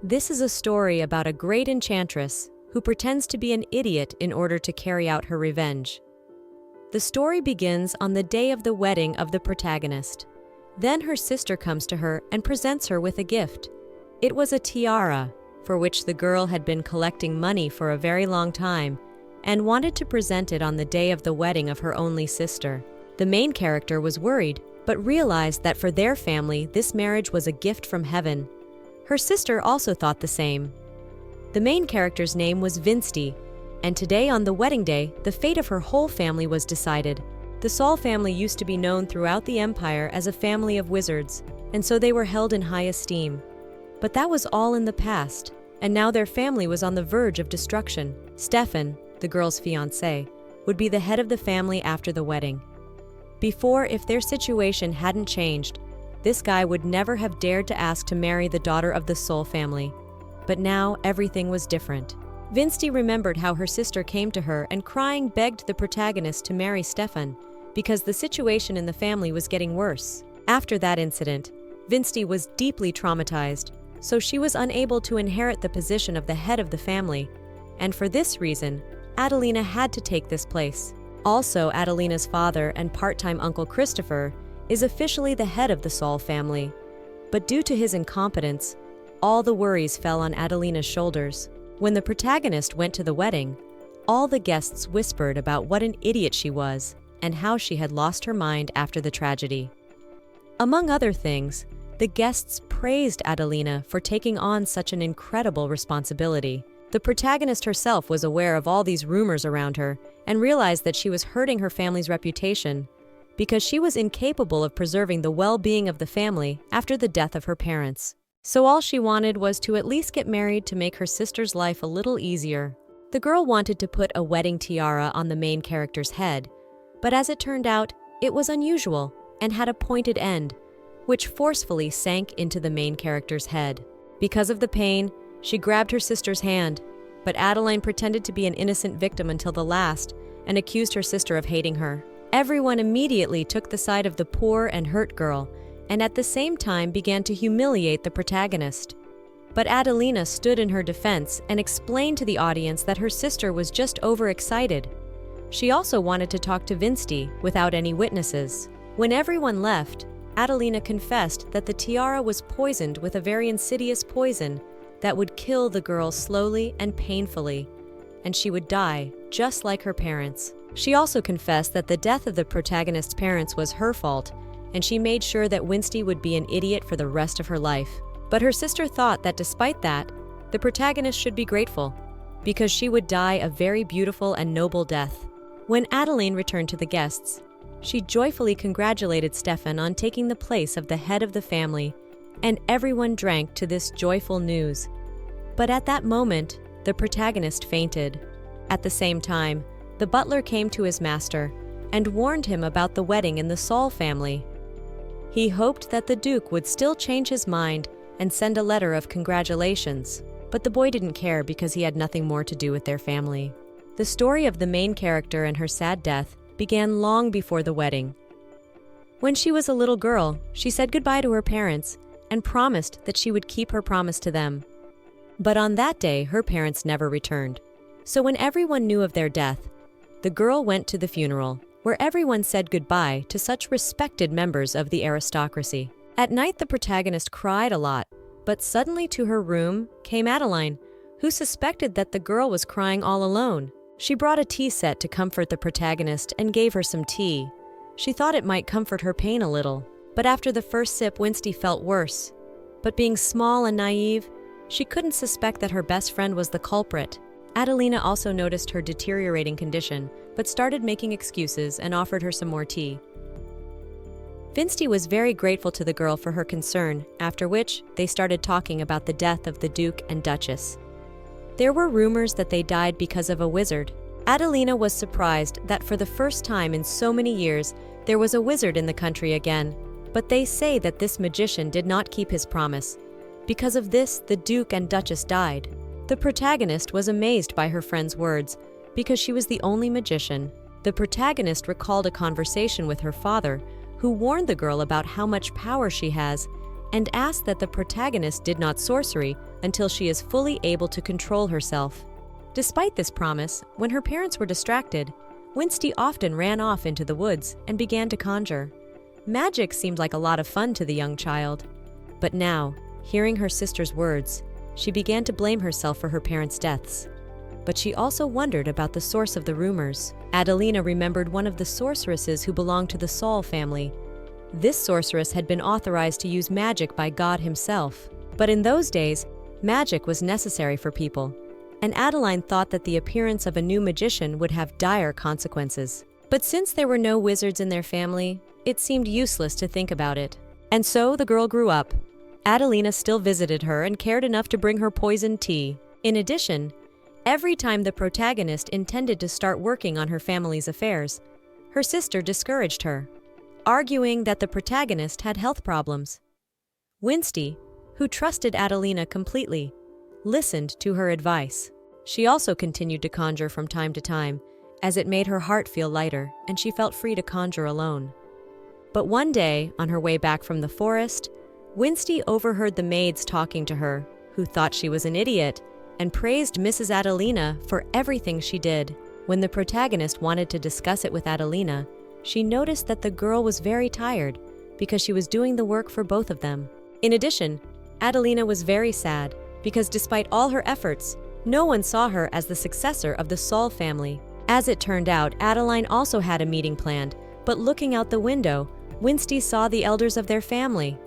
This is a story about a great enchantress who pretends to be an idiot in order to carry out her revenge. The story begins on the day of the wedding of the protagonist. Then her sister comes to her and presents her with a gift. It was a tiara, for which the girl had been collecting money for a very long time and wanted to present it on the day of the wedding of her only sister. The main character was worried, but realized that for their family, this marriage was a gift from heaven. Her sister also thought the same. The main character's name was Vinsty, and today on the wedding day, the fate of her whole family was decided. The Sol family used to be known throughout the empire as a family of wizards, and so they were held in high esteem. But that was all in the past, and now their family was on the verge of destruction. Stefan, the girl's fiancé, would be the head of the family after the wedding. Before, if their situation hadn't changed, this guy would never have dared to ask to marry the daughter of the Sol family. But now everything was different. Vinsty remembered how her sister came to her and crying begged the protagonist to marry Stefan because the situation in the family was getting worse. After that incident, Vinsty was deeply traumatized, so she was unable to inherit the position of the head of the family, and for this reason, Adelina had to take this place. Also, Adelina's father and part-time uncle Christopher is officially the head of the Sol family, but due to his incompetence, all the worries fell on Adelina's shoulders. When the protagonist went to the wedding, all the guests whispered about what an idiot she was and how she had lost her mind after the tragedy. Among other things, the guests praised Adelina for taking on such an incredible responsibility. The protagonist herself was aware of all these rumors around her and realized that she was hurting her family's reputation because she was incapable of preserving the well-being of the family after the death of her parents. So all she wanted was to at least get married to make her sister's life a little easier. The girl wanted to put a wedding tiara on the main character's head, but as it turned out, it was unusual and had a pointed end, which forcefully sank into the main character's head. Because of the pain, she grabbed her sister's hand, but Adeline pretended to be an innocent victim until the last and accused her sister of hating her. Everyone immediately took the side of the poor and hurt girl, and at the same time began to humiliate the protagonist. But Adelina stood in her defense and explained to the audience that her sister was just overexcited. She also wanted to talk to Vinsty without any witnesses. When everyone left, Adelina confessed that the tiara was poisoned with a very insidious poison that would kill the girl slowly and painfully, and she would die just like her parents. She also confessed that the death of the protagonist's parents was her fault, and she made sure that Vinsty would be an idiot for the rest of her life. But her sister thought that despite that, the protagonist should be grateful, because she would die a very beautiful and noble death. When Adeline returned to the guests, she joyfully congratulated Stefan on taking the place of the head of the family, and everyone drank to this joyful news. But at that moment, the protagonist fainted. At the same time, the butler came to his master and warned him about the wedding in the Sol family. He hoped that the Duke would still change his mind and send a letter of congratulations, but the boy didn't care because he had nothing more to do with their family. The story of the main character and her sad death began long before the wedding. When she was a little girl, she said goodbye to her parents and promised that she would keep her promise to them. But on that day, her parents never returned. So when everyone knew of their death, the girl went to the funeral, where everyone said goodbye to such respected members of the aristocracy. At night, the protagonist cried a lot, but suddenly to her room came Adeline, who suspected that the girl was crying all alone. She brought a tea set to comfort the protagonist and gave her some tea. She thought it might comfort her pain a little, but after the first sip, Vinsty felt worse. But being small and naive, she couldn't suspect that her best friend was the culprit. Adelina also noticed her deteriorating condition, but started making excuses and offered her some more tea. Vinsty was very grateful to the girl for her concern, after which they started talking about the death of the Duke and Duchess. There were rumors that they died because of a wizard. Adelina was surprised that for the first time in so many years, there was a wizard in the country again, but they say that this magician did not keep his promise. Because of this, the Duke and Duchess died. The protagonist was amazed by her friend's words, because she was the only magician. The protagonist recalled a conversation with her father, who warned the girl about how much power she has, and asked that the protagonist did not sorcery, until she is fully able to control herself. Despite this promise, when her parents were distracted, Winsty often ran off into the woods and began to conjure. Magic seemed like a lot of fun to the young child. But now, hearing her sister's words, she began to blame herself for her parents' deaths. But she also wondered about the source of the rumors. Adelina remembered one of the sorceresses who belonged to the Saul family. This sorceress had been authorized to use magic by God himself. But in those days, magic was necessary for people, and Adeline thought that the appearance of a new magician would have dire consequences. But since there were no wizards in their family, it seemed useless to think about it. And so the girl grew up. Adelina still visited her and cared enough to bring her poisoned tea. In addition, every time the protagonist intended to start working on her family's affairs, her sister discouraged her, arguing that the protagonist had health problems. Winsty, who trusted Adelina completely, listened to her advice. She also continued to conjure from time to time, as it made her heart feel lighter and she felt free to conjure alone. But one day, on her way back from the forest, Winsty overheard the maids talking to her, who thought she was an idiot, and praised Mrs. Adelina for everything she did. When the protagonist wanted to discuss it with Adelina, she noticed that the girl was very tired because she was doing the work for both of them. In addition, Adelina was very sad because despite all her efforts, no one saw her as the successor of the Saul family. As it turned out, Adeline also had a meeting planned, but looking out the window, Winsty saw the elders of their family.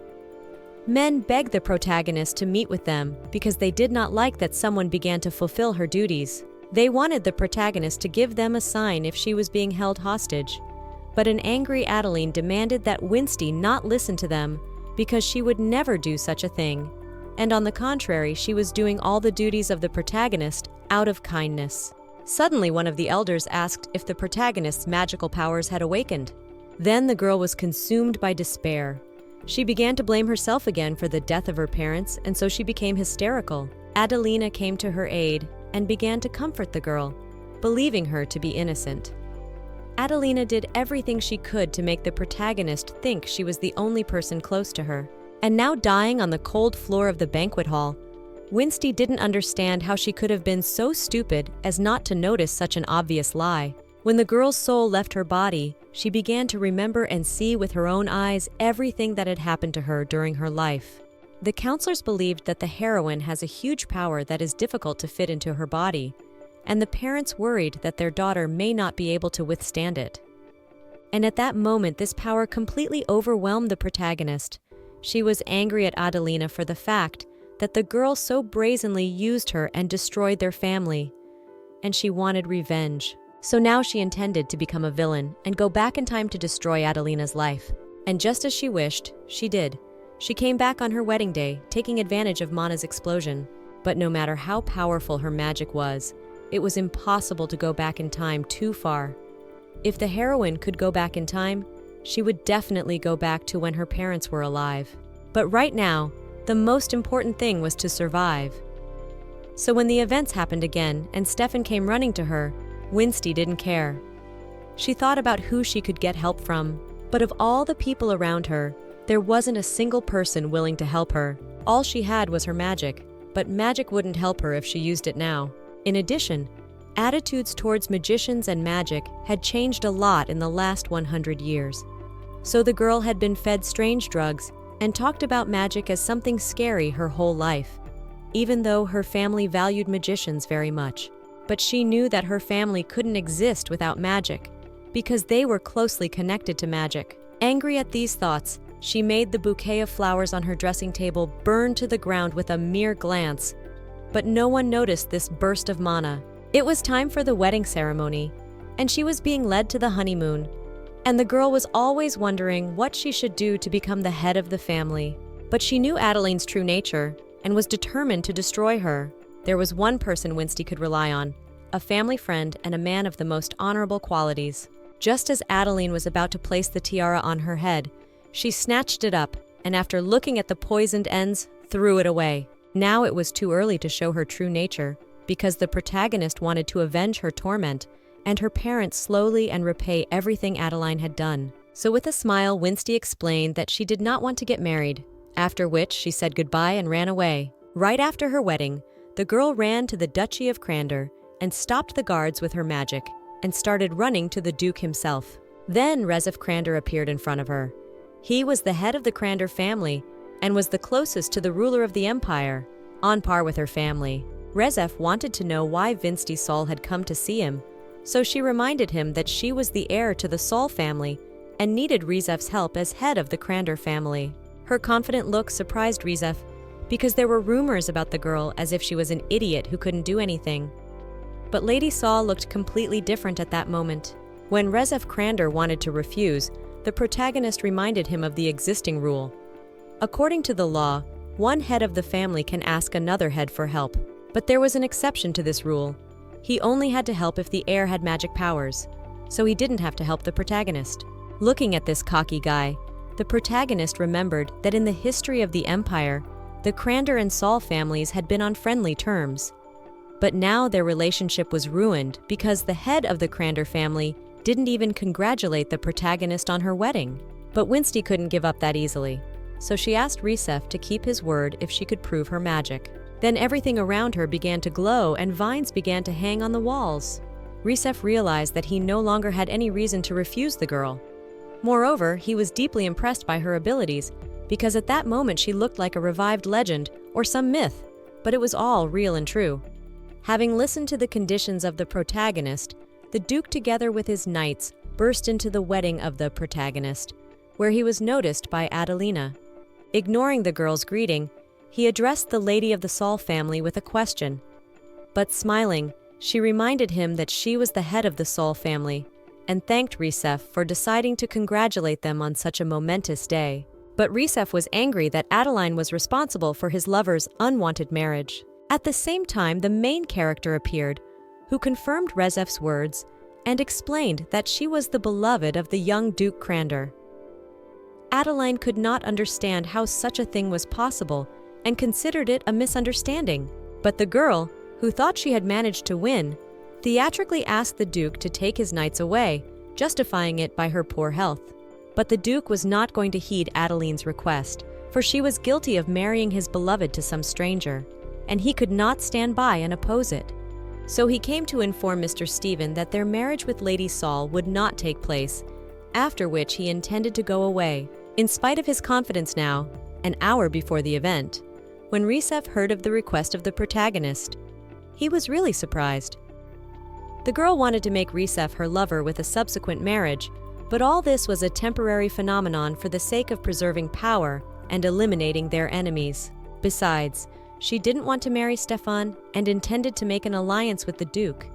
Men begged the protagonist to meet with them because they did not like that someone began to fulfill her duties. They wanted the protagonist to give them a sign if she was being held hostage. But an angry Adeline demanded that Winsty not listen to them because she would never do such a thing. And on the contrary, she was doing all the duties of the protagonist out of kindness. Suddenly, one of the elders asked if the protagonist's magical powers had awakened. Then the girl was consumed by despair. She began to blame herself again for the death of her parents, and so she became hysterical. Adelina came to her aid and began to comfort the girl, believing her to be innocent. Adelina did everything she could to make the protagonist think she was the only person close to her. And now dying on the cold floor of the banquet hall, Winsty didn't understand how she could have been so stupid as not to notice such an obvious lie. When the girl's soul left her body, she began to remember and see with her own eyes everything that had happened to her during her life. The counselors believed that the heroine has a huge power that is difficult to fit into her body, and the parents worried that their daughter may not be able to withstand it. And at that moment, this power completely overwhelmed the protagonist. She was angry at Adelina for the fact that the girl so brazenly used her and destroyed their family, and she wanted revenge. So now she intended to become a villain and go back in time to destroy Adelina's life. And just as she wished, she did. She came back on her wedding day, taking advantage of Mana's explosion. But no matter how powerful her magic was, it was impossible to go back in time too far. If the heroine could go back in time, she would definitely go back to when her parents were alive. But right now, the most important thing was to survive. So when the events happened again and Stefan came running to her, Winsty didn't care. She thought about who she could get help from, but of all the people around her, there wasn't a single person willing to help her. All she had was her magic, but magic wouldn't help her if she used it now. In addition, attitudes towards magicians and magic had changed a lot in the last 100 years. So the girl had been fed strange drugs and talked about magic as something scary her whole life, even though her family valued magicians very much. But she knew that her family couldn't exist without magic, because they were closely connected to magic. Angry at these thoughts, she made the bouquet of flowers on her dressing table burn to the ground with a mere glance. But no one noticed this burst of mana. It was time for the wedding ceremony, and she was being led to the honeymoon. And the girl was always wondering what she should do to become the head of the family. But she knew Adeline's true nature and was determined to destroy her. There was one person Winsty could rely on, a family friend and a man of the most honorable qualities. Just as Adeline was about to place the tiara on her head, she snatched it up and after looking at the poisoned ends, threw it away. Now it was too early to show her true nature, because the protagonist wanted to avenge her torment and her parents slowly and repay everything Adeline had done. So with a smile, Winsty explained that she did not want to get married, after which she said goodbye and ran away. Right after her wedding, the girl ran to the Duchy of Crander and stopped the guards with her magic and started running to the Duke himself. Then Rezef Crander appeared in front of her. He was the head of the Crander family and was the closest to the ruler of the empire, on par with her family. Rezef wanted to know why Vinsty Sol had come to see him, so she reminded him that she was the heir to the Sol family and needed Rezef's help as head of the Crander family. Her confident look surprised Rezef because there were rumors about the girl as if she was an idiot who couldn't do anything. But Lady Sol looked completely different at that moment. When Rezef Crander wanted to refuse, the protagonist reminded him of the existing rule. According to the law, one head of the family can ask another head for help, but there was an exception to this rule. He only had to help if the heir had magic powers, so he didn't have to help the protagonist. Looking at this cocky guy, the protagonist remembered that in the history of the empire, the Crander and Sol families had been on friendly terms. But now their relationship was ruined because the head of the Crander family didn't even congratulate the protagonist on her wedding. But Winsty couldn't give up that easily, so she asked Rezef to keep his word if she could prove her magic. Then everything around her began to glow and vines began to hang on the walls. Rezef realized that he no longer had any reason to refuse the girl. Moreover, he was deeply impressed by her abilities because at that moment she looked like a revived legend or some myth, but it was all real and true. Having listened to the conditions of the protagonist, the Duke together with his knights burst into the wedding of the protagonist, where he was noticed by Adelina. Ignoring the girl's greeting, he addressed the lady of the Sol family with a question. But smiling, she reminded him that she was the head of the Sol family and thanked Rezef for deciding to congratulate them on such a momentous day. But Rezef was angry that Adeline was responsible for his lover's unwanted marriage. At the same time, the main character appeared, who confirmed Rezef's words and explained that she was the beloved of the young Duke Crander. Adeline could not understand how such a thing was possible and considered it a misunderstanding. But the girl, who thought she had managed to win, theatrically asked the Duke to take his knights away, justifying it by her poor health. But the Duke was not going to heed Adeline's request, for she was guilty of marrying his beloved to some stranger, and he could not stand by and oppose it. So he came to inform Mr. Stephen that their marriage with Lady Sol would not take place, after which he intended to go away. In spite of his confidence now, an hour before the event, when Rezef heard of the request of the protagonist, he was really surprised. The girl wanted to make Rezef her lover with a subsequent marriage, but all this was a temporary phenomenon for the sake of preserving power and eliminating their enemies. Besides, she didn't want to marry Stefan and intended to make an alliance with the Duke.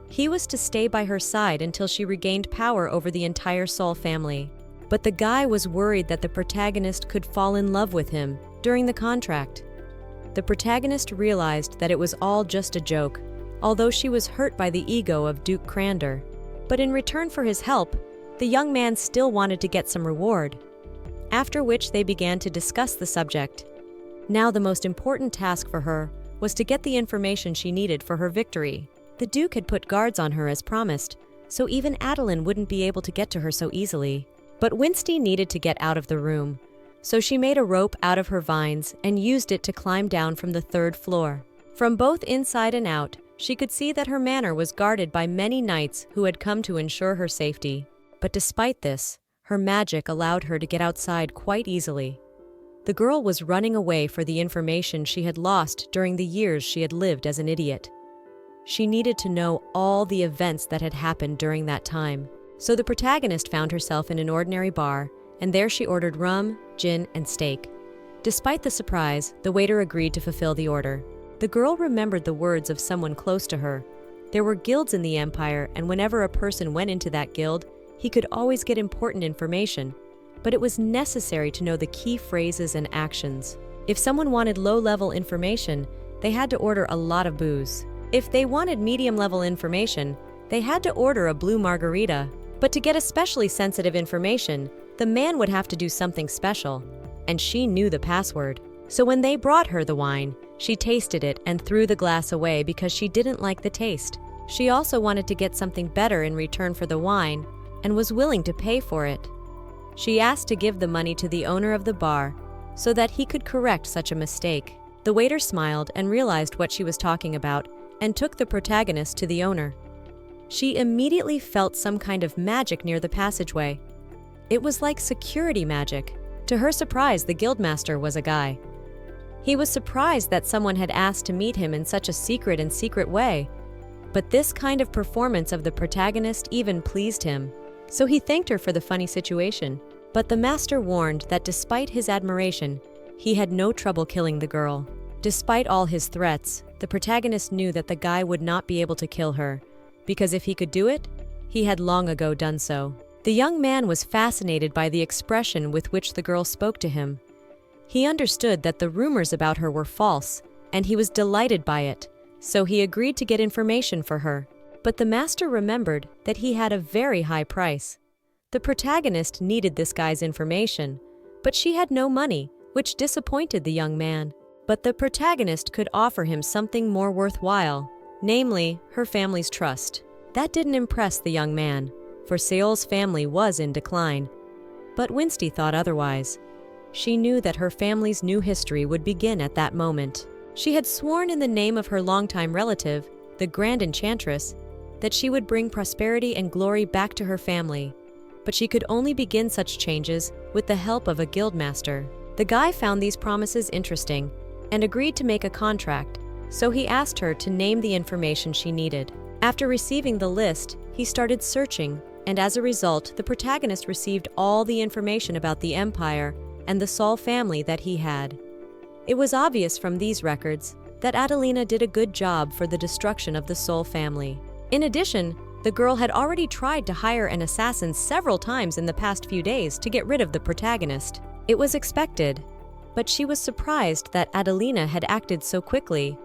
He was to stay by her side until she regained power over the entire Sol family. But the guy was worried that the protagonist could fall in love with him during the contract. The protagonist realized that it was all just a joke, although she was hurt by the ego of Duke Crander. But in return for his help, the young man still wanted to get some reward. After which they began to discuss the subject. Now the most important task for her was to get the information she needed for her victory. The Duke had put guards on her as promised, so even Adeline wouldn't be able to get to her so easily. But Winsty needed to get out of the room, so she made a rope out of her vines and used it to climb down from the 3rd floor. From both inside and out, she could see that her manor was guarded by many knights who had come to ensure her safety. But despite this, her magic allowed her to get outside quite easily. The girl was running away for the information she had lost during the years she had lived as an idiot. She needed to know all the events that had happened during that time. So the protagonist found herself in an ordinary bar, and there she ordered rum, gin, and steak. Despite the surprise, the waiter agreed to fulfill the order. The girl remembered the words of someone close to her. There were guilds in the empire, and whenever a person went into that guild, he could always get important information, but it was necessary to know the key phrases and actions. If someone wanted low-level information, they had to order a lot of booze. If they wanted medium-level information, they had to order a blue margarita. But to get especially sensitive information, the man would have to do something special, and she knew the password. So when they brought her the wine, she tasted it and threw the glass away because she didn't like the taste. She also wanted to get something better in return for the wine and was willing to pay for it. She asked to give the money to the owner of the bar so that he could correct such a mistake. The waiter smiled and realized what she was talking about and took the protagonist to the owner. She immediately felt some kind of magic near the passageway. It was like security magic. To her surprise, the guildmaster was a guy. He was surprised that someone had asked to meet him in such a secret way. But this kind of performance of the protagonist even pleased him. So he thanked her for the funny situation. But the master warned that despite his admiration, he had no trouble killing the girl. Despite all his threats, the protagonist knew that the guy would not be able to kill her, because if he could do it, he had long ago done so. The young man was fascinated by the expression with which the girl spoke to him. He understood that the rumors about her were false, and he was delighted by it, so he agreed to get information for her. But the master remembered that he had a very high price. The protagonist needed this guy's information, but she had no money, which disappointed the young man. But the protagonist could offer him something more worthwhile, namely, her family's trust. That didn't impress the young man, for Seol's family was in decline. But Winsty thought otherwise. She knew that her family's new history would begin at that moment. She had sworn in the name of her longtime relative, the Grand Enchantress, that she would bring prosperity and glory back to her family. But she could only begin such changes with the help of a guildmaster. The guy found these promises interesting and agreed to make a contract, so he asked her to name the information she needed. After receiving the list, he started searching, and as a result, the protagonist received all the information about the empire and the Sol family that he had. It was obvious from these records that Adelina did a good job for the destruction of the Sol family. In addition, the girl had already tried to hire an assassin several times in the past few days to get rid of the protagonist. It was expected, but she was surprised that Adelina had acted so quickly,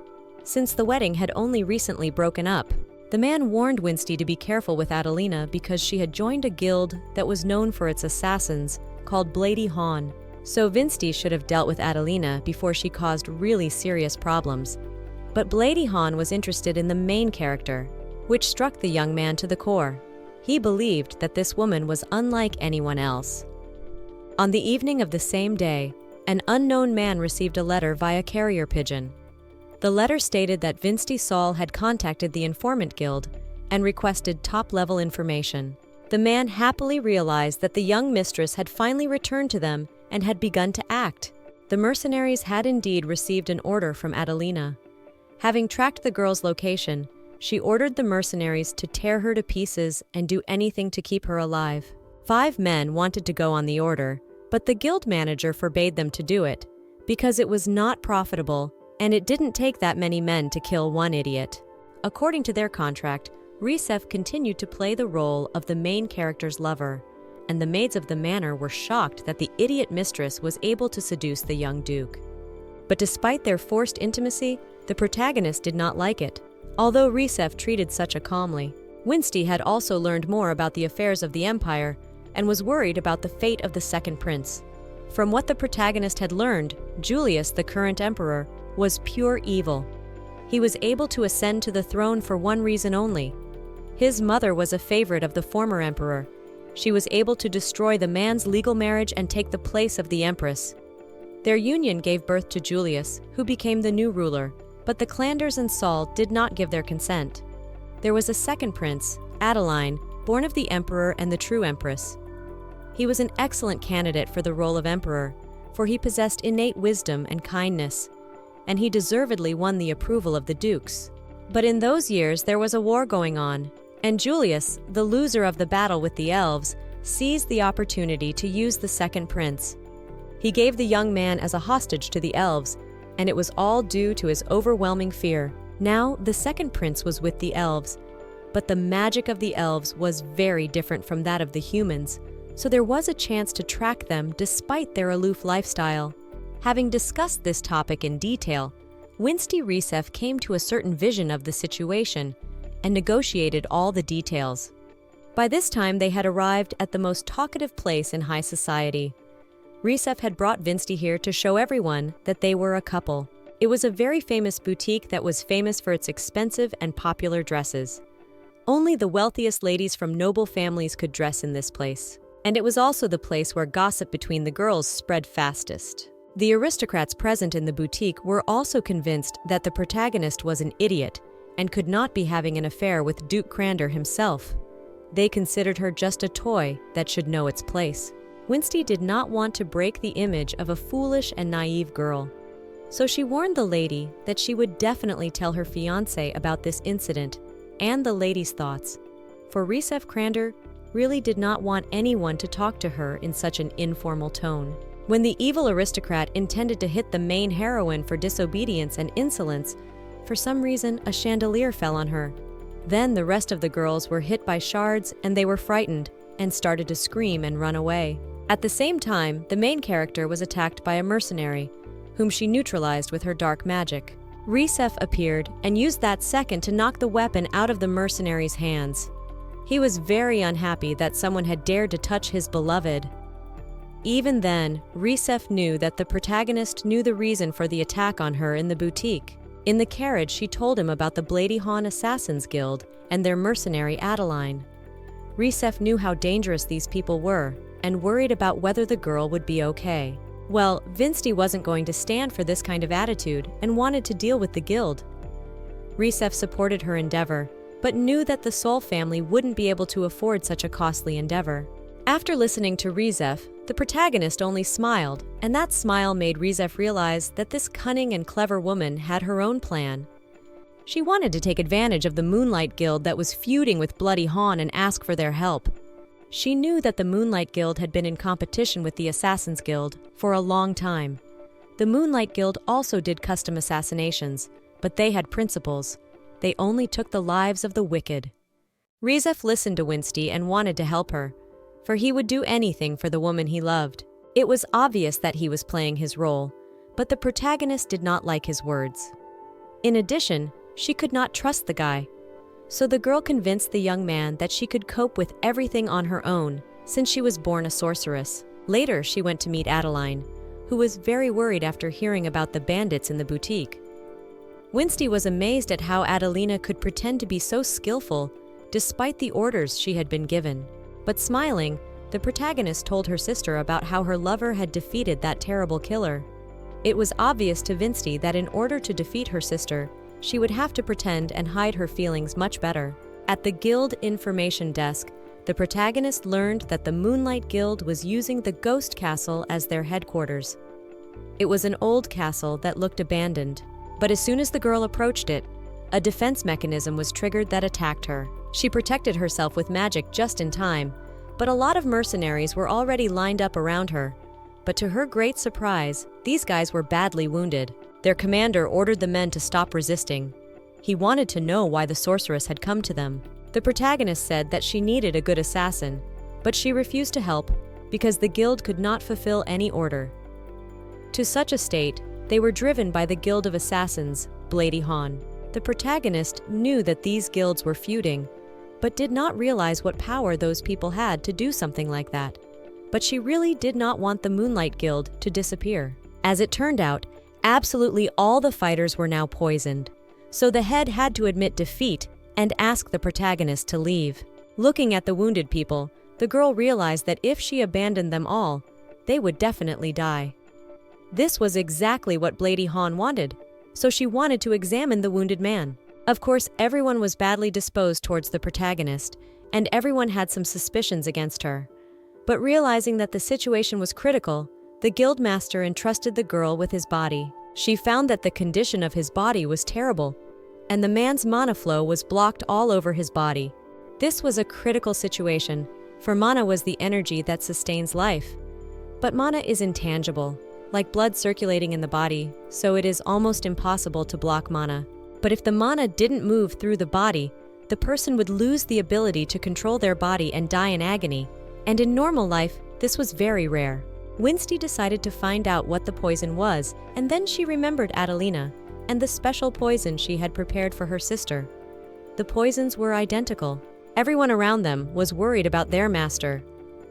since the wedding had only recently broken up. The man warned Winsty to be careful with Adelina because she had joined a guild that was known for its assassins, called Blady Han. So Winsty should have dealt with Adelina before she caused really serious problems. But Blady Han was interested in the main character, which struck the young man to the core. He believed that this woman was unlike anyone else. On the evening of the same day, an unknown man received a letter via carrier pigeon. The letter stated that Winsty Sol had contacted the Informant Guild and requested top-level information. The man happily realized that the young mistress had finally returned to them and had begun to act. The mercenaries had indeed received an order from Adelina. Having tracked the girl's location, she ordered the mercenaries to tear her to pieces and do anything to keep her alive. 5 men wanted to go on the order, but the guild manager forbade them to do it because it was not profitable and it didn't take that many men to kill one idiot. According to their contract, Risef continued to play the role of the main character's lover, and the maids of the manor were shocked that the idiot mistress was able to seduce the young duke. But despite their forced intimacy, the protagonist did not like it, although Risef treated Sucha calmly. Winsty had also learned more about the affairs of the empire and was worried about the fate of the second prince. From what the protagonist had learned, Julius, the current emperor, was pure evil. He was able to ascend to the throne for one reason only. His mother was a favorite of the former emperor. She was able to destroy the man's legal marriage and take the place of the empress. Their union gave birth to Julius, who became the new ruler, but the Clanders and Sol did not give their consent. There was a second prince, Adeline, born of the emperor and the true empress. He was an excellent candidate for the role of emperor, for he possessed innate wisdom and kindness, and he deservedly won the approval of the dukes. But in those years there was a war going on, and Julius, the loser of the battle with the elves, seized the opportunity to use the second prince. He gave the young man as a hostage to the elves, and it was all due to his overwhelming fear. Now the second prince was with the elves, but the magic of the elves was very different from that of the humans, so there was a chance to track them despite their aloof lifestyle. Having discussed this topic in detail, Winsty Risef came to a certain vision of the situation and negotiated all the details. By this time, they had arrived at the most talkative place in high society. Risef had brought Winsty here to show everyone that they were a couple. It was a very famous boutique that was famous for its expensive and popular dresses. Only the wealthiest ladies from noble families could dress in this place. And it was also the place where gossip between the girls spread fastest. The aristocrats present in the boutique were also convinced that the protagonist was an idiot and could not be having an affair with Duke Crander himself. They considered her just a toy that should know its place. Winsty did not want to break the image of a foolish and naive girl, so she warned the lady that she would definitely tell her fiancé about this incident and the lady's thoughts, for Reincarnation Crander really did not want anyone to talk to her in such an informal tone. When the evil aristocrat intended to hit the main heroine for disobedience and insolence, for some reason a chandelier fell on her. Then the rest of the girls were hit by shards and they were frightened and started to scream and run away. At the same time, the main character was attacked by a mercenary, whom she neutralized with her dark magic. Reincarnation appeared and used that second to knock the weapon out of the mercenary's hands. He was very unhappy that someone had dared to touch his beloved. Even then, Reincarnation knew that the protagonist knew the reason for the attack on her in the boutique. In the carriage, she told him about the Bloody Han Assassins Guild and their mercenary Adelina. Reincarnation knew how dangerous these people were and worried about whether the girl would be okay. Well, Winsty wasn't going to stand for this kind of attitude and wanted to deal with the guild. Reincarnation supported her endeavor, but knew that the Sol family wouldn't be able to afford such a costly endeavor. After listening to Reincarnation, the protagonist only smiled, and that smile made Reincarnation realize that this cunning and clever woman had her own plan. She wanted to take advantage of the Moonlight Guild that was feuding with Bloody Han and ask for their help. She knew that the Moonlight Guild had been in competition with the Assassins Guild for a long time. The Moonlight Guild also did custom assassinations, but they had principles. They only took the lives of the wicked. Reincarnation listened to Winsty and wanted to help her, for he would do anything for the woman he loved. It was obvious that he was playing his role, but the protagonist did not like his words. In addition, she could not trust the guy. So the girl convinced the young man that she could cope with everything on her own, since she was born a sorceress. Later, she went to meet Adelina, who was very worried after hearing about the bandits in the boutique. Winsty was amazed at how Adelina could pretend to be so skillful, despite the orders she had been given. But smiling, the protagonist told her sister about how her lover had defeated that terrible killer. It was obvious to Winsty that in order to defeat her sister, she would have to pretend and hide her feelings much better. At the guild information desk, the protagonist learned that the Moonlight Guild was using the Ghost Castle as their headquarters. It was an old castle that looked abandoned, but as soon as the girl approached it, a defense mechanism was triggered that attacked her. She protected herself with magic just in time, but a lot of mercenaries were already lined up around her. But to her great surprise, these guys were badly wounded. Their commander ordered the men to stop resisting. He wanted to know why the sorceress had come to them. The protagonist said that she needed a good assassin, but she refused to help because the guild could not fulfill any order. To such a state, they were driven by the Guild of Assassins, Bloody Han. The protagonist knew that these guilds were feuding, but did not realize what power those people had to do something like that. But she really did not want the Moonlight Guild to disappear. As it turned out, absolutely all the fighters were now poisoned, so the head had to admit defeat and ask the protagonist to leave. Looking at the wounded people, the girl realized that if she abandoned them all, they would definitely die. This was exactly what Bloody Han wanted, so she wanted to examine the wounded man. Of course, everyone was badly disposed towards the protagonist, and everyone had some suspicions against her. But realizing that the situation was critical, the guildmaster entrusted the girl with his body. She found that the condition of his body was terrible, and the man's mana flow was blocked all over his body. This was a critical situation, for mana was the energy that sustains life. But mana is intangible, like blood circulating in the body, so it is almost impossible to block mana. But if the mana didn't move through the body, the person would lose the ability to control their body and die in agony. And in normal life, this was very rare. Winsty decided to find out what the poison was, and then she remembered Adelina and the special poison she had prepared for her sister. The poisons were identical. Everyone around them was worried about their master,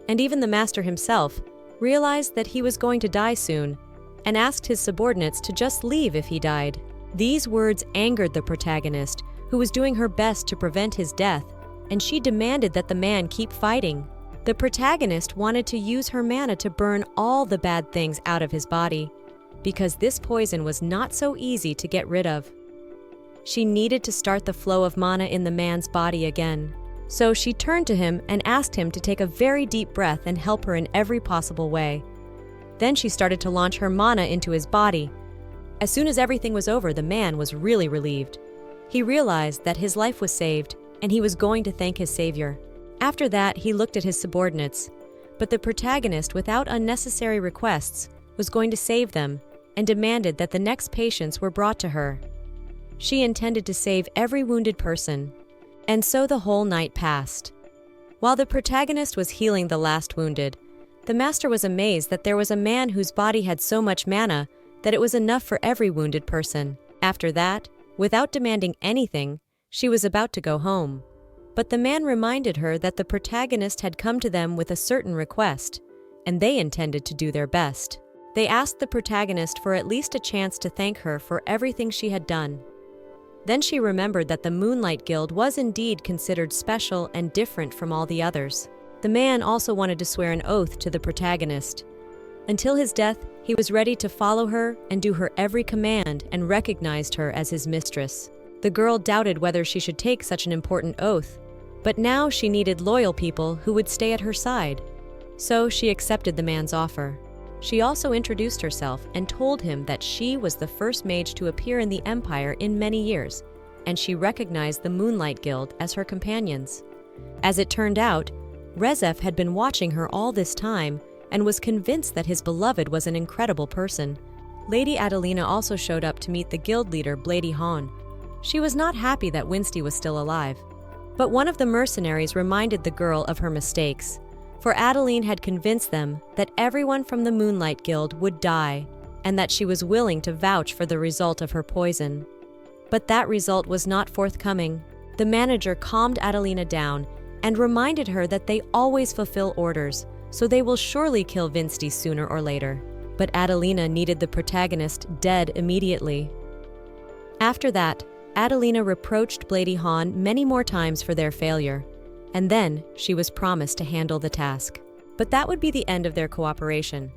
and even the master himself realized that he was going to die soon and asked his subordinates to just leave if he died. These words angered the protagonist, who was doing her best to prevent his death, and she demanded that the man keep fighting. The protagonist wanted to use her mana to burn all the bad things out of his body, because this poison was not so easy to get rid of. She needed to start the flow of mana in the man's body again. So she turned to him and asked him to take a very deep breath and help her in every possible way. Then she started to launch her mana into his body. As soon as everything was over, the man was really relieved. He realized that his life was saved, and he was going to thank his savior. After that, he looked at his subordinates, but the protagonist, without unnecessary requests, was going to save them and demanded that the next patients were brought to her. She intended to save every wounded person, and so the whole night passed. While the protagonist was healing the last wounded, the master was amazed that there was a man whose body had so much mana that it was enough for every wounded person. After that, without demanding anything, she was about to go home. But the man reminded her that the protagonist had come to them with a certain request, and they intended to do their best. They asked the protagonist for at least a chance to thank her for everything she had done. Then she remembered that the Moonlight Guild was indeed considered special and different from all the others. The man also wanted to swear an oath to the protagonist. Until his death, he was ready to follow her and do her every command and recognized her as his mistress. The girl doubted whether she should take such an important oath, but now she needed loyal people who would stay at her side. So she accepted the man's offer. She also introduced herself and told him that she was the first mage to appear in the Empire in many years, and she recognized the Moonlight Guild as her companions. As it turned out, Rezef had been watching her all this time and was convinced that his beloved was an incredible person. Lady Adelina also showed up to meet the guild leader, Lady Han. She was not happy that Winsty was still alive. But one of the mercenaries reminded the girl of her mistakes, for Adeline had convinced them that everyone from the Moonlight Guild would die and that she was willing to vouch for the result of her poison. But that result was not forthcoming. The manager calmed Adelina down and reminded her that they always fulfill orders, so they will surely kill Winsty sooner or later. But Adelina needed the protagonist dead immediately. After that, Adelina reproached Lady Han many more times for their failure, and then she was promised to handle the task. But that would be the end of their cooperation.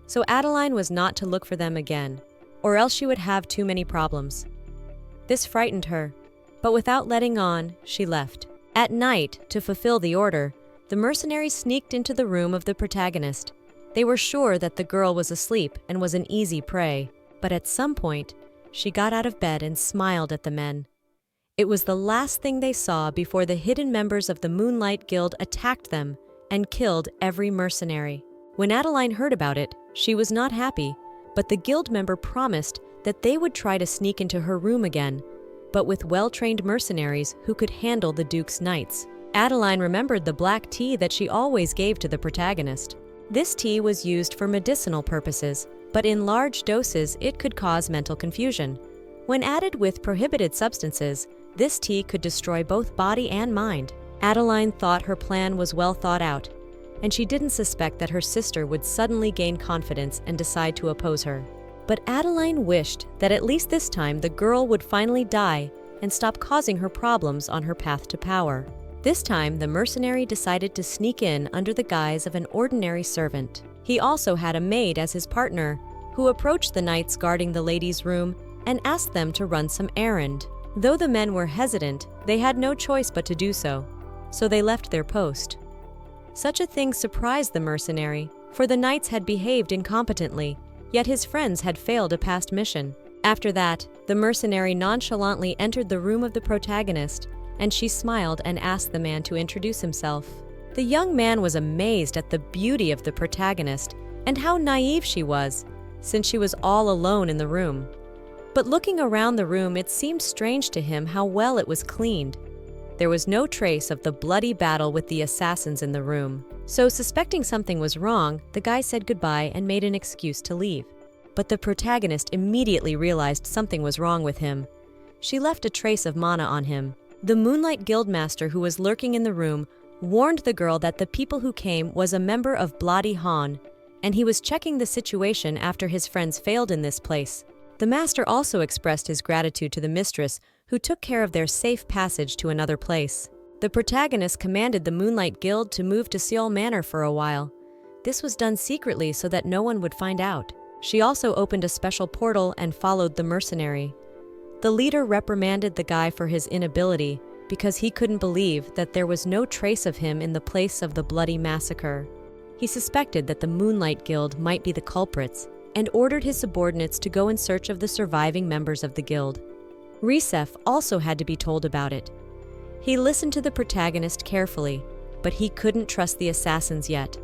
So Adeline was not to look for them again, or else she would have too many problems. This frightened her, but without letting on, she left. At night, to fulfill the order, the mercenaries sneaked into the room of the protagonist. They were sure that the girl was asleep and was an easy prey, but at some point, she got out of bed and smiled at the men. It was the last thing they saw before the hidden members of the Moonlight Guild attacked them and killed every mercenary. When Adeline heard about it, she was not happy, but the guild member promised that they would try to sneak into her room again, but with well-trained mercenaries who could handle the Duke's knights. Adeline remembered the black tea that she always gave to the protagonist. This tea was used for medicinal purposes, but in large doses it could cause mental confusion. When added with prohibited substances, this tea could destroy both body and mind. Adeline thought her plan was well thought out, and she didn't suspect that her sister would suddenly gain confidence and decide to oppose her. But Adeline wished that at least this time the girl would finally die and stop causing her problems on her path to power. This time, the mercenary decided to sneak in under the guise of an ordinary servant. He also had a maid as his partner, who approached the knights guarding the ladies' room and asked them to run some errand. Though the men were hesitant, they had no choice but to do so, so they left their post. Such a thing surprised the mercenary, for the knights had behaved incompetently, yet his friends had failed a past mission. After that, the mercenary nonchalantly entered the room of the protagonist, and she smiled and asked the man to introduce himself. The young man was amazed at the beauty of the protagonist and how naive she was, since she was all alone in the room. But looking around the room, it seemed strange to him how well it was cleaned. There was no trace of the bloody battle with the assassins in the room. So, suspecting something was wrong, the guy said goodbye and made an excuse to leave. But the protagonist immediately realized something was wrong with him. She left a trace of mana on him. The Moonlight Guildmaster, who was lurking in the room, warned the girl that the people who came was a member of Bloody Han, and he was checking the situation after his friends failed in this place. The master also expressed his gratitude to the mistress, who took care of their safe passage to another place. The protagonist commanded the Moonlight Guild to move to Seoul Manor for a while. This was done secretly so that no one would find out. She also opened a special portal and followed the mercenary. The leader reprimanded the guy for his inability because he couldn't believe that there was no trace of him in the place of the bloody massacre. He suspected that the Moonlight Guild might be the culprits and ordered his subordinates to go in search of the surviving members of the guild. Risef also had to be told about it. He listened to the protagonist carefully, but he couldn't trust the assassins yet.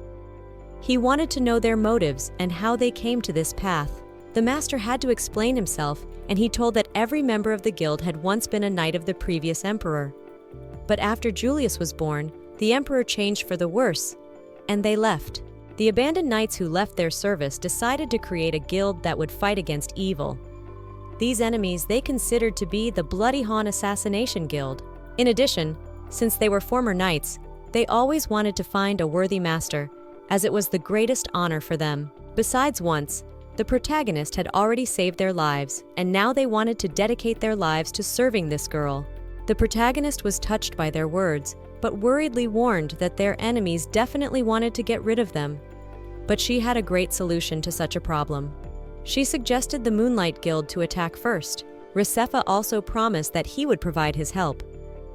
He wanted to know their motives and how they came to this path. The master had to explain himself, and he told that every member of the guild had once been a knight of the previous emperor. But after Julius was born, the emperor changed for the worse, and they left. The abandoned knights who left their service decided to create a guild that would fight against evil. These enemies they considered to be the Bloody Han Assassination Guild. In addition, since they were former knights, they always wanted to find a worthy master, as it was the greatest honor for them. Besides, once, the protagonist had already saved their lives, and now they wanted to dedicate their lives to serving this girl. The protagonist was touched by their words, but worriedly warned that their enemies definitely wanted to get rid of them. But she had a great solution to such a problem. She suggested the Moonlight Guild to attack first. Risefa also promised that he would provide his help.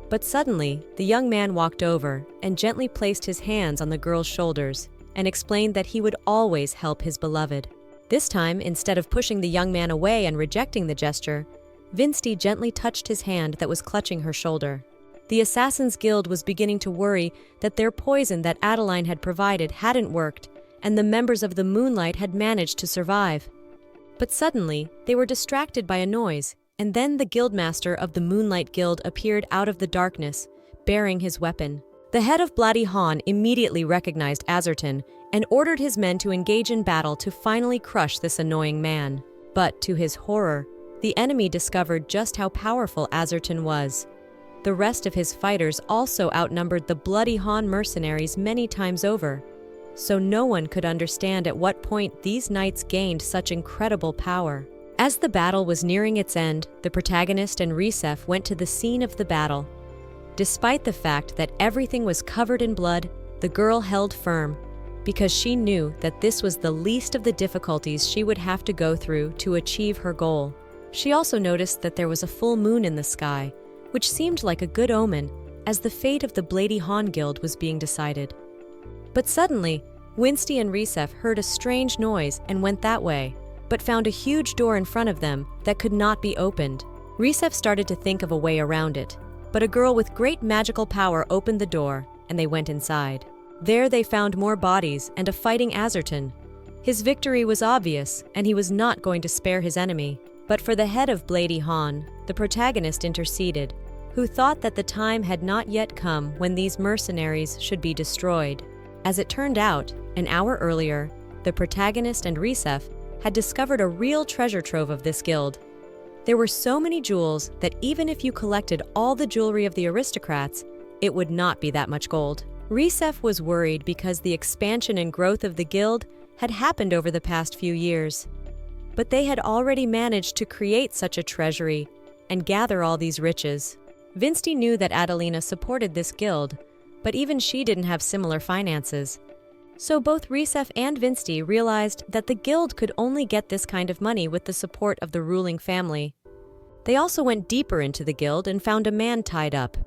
But suddenly, the young man walked over and gently placed his hands on the girl's shoulders and explained that he would always help his beloved. This time, instead of pushing the young man away and rejecting the gesture, Vinci gently touched his hand that was clutching her shoulder. The Assassin's Guild was beginning to worry that their poison that Adeline had provided hadn't worked, and the members of the Moonlight had managed to survive. But suddenly, they were distracted by a noise, and then the guildmaster of the Moonlight Guild appeared out of the darkness, bearing his weapon. The head of Bloody Han immediately recognized Azerton and ordered his men to engage in battle to finally crush this annoying man. But to his horror, the enemy discovered just how powerful Azerton was. The rest of his fighters also outnumbered the Bloody Han mercenaries many times over, so no one could understand at what point these knights gained such incredible power. As the battle was nearing its end, the protagonist and Risef went to the scene of the battle. Despite the fact that everything was covered in blood, the girl held firm, because she knew that this was the least of the difficulties she would have to go through to achieve her goal. She also noticed that there was a full moon in the sky, which seemed like a good omen, as the fate of the Bloody Han Guild was being decided. But suddenly, Winsty and Risef heard a strange noise and went that way, but found a huge door in front of them that could not be opened. Risef started to think of a way around it, but a girl with great magical power opened the door, and they went inside. There they found more bodies and a fighting Azerton. His victory was obvious, and he was not going to spare his enemy. But for the head of Bloody Han, the protagonist interceded, who thought that the time had not yet come when these mercenaries should be destroyed. As it turned out, an hour earlier, the protagonist and Risef had discovered a real treasure trove of this guild. There were so many jewels that even if you collected all the jewelry of the aristocrats, it would not be that much gold. Risef was worried because the expansion and growth of the guild had happened over the past few years. But they had already managed to create such a treasury and gather all these riches. Vinci knew that Adelina supported this guild, but even she didn't have similar finances. So both Risef and Vinci realized that the guild could only get this kind of money with the support of the ruling family. They also went deeper into the guild and found a man tied up.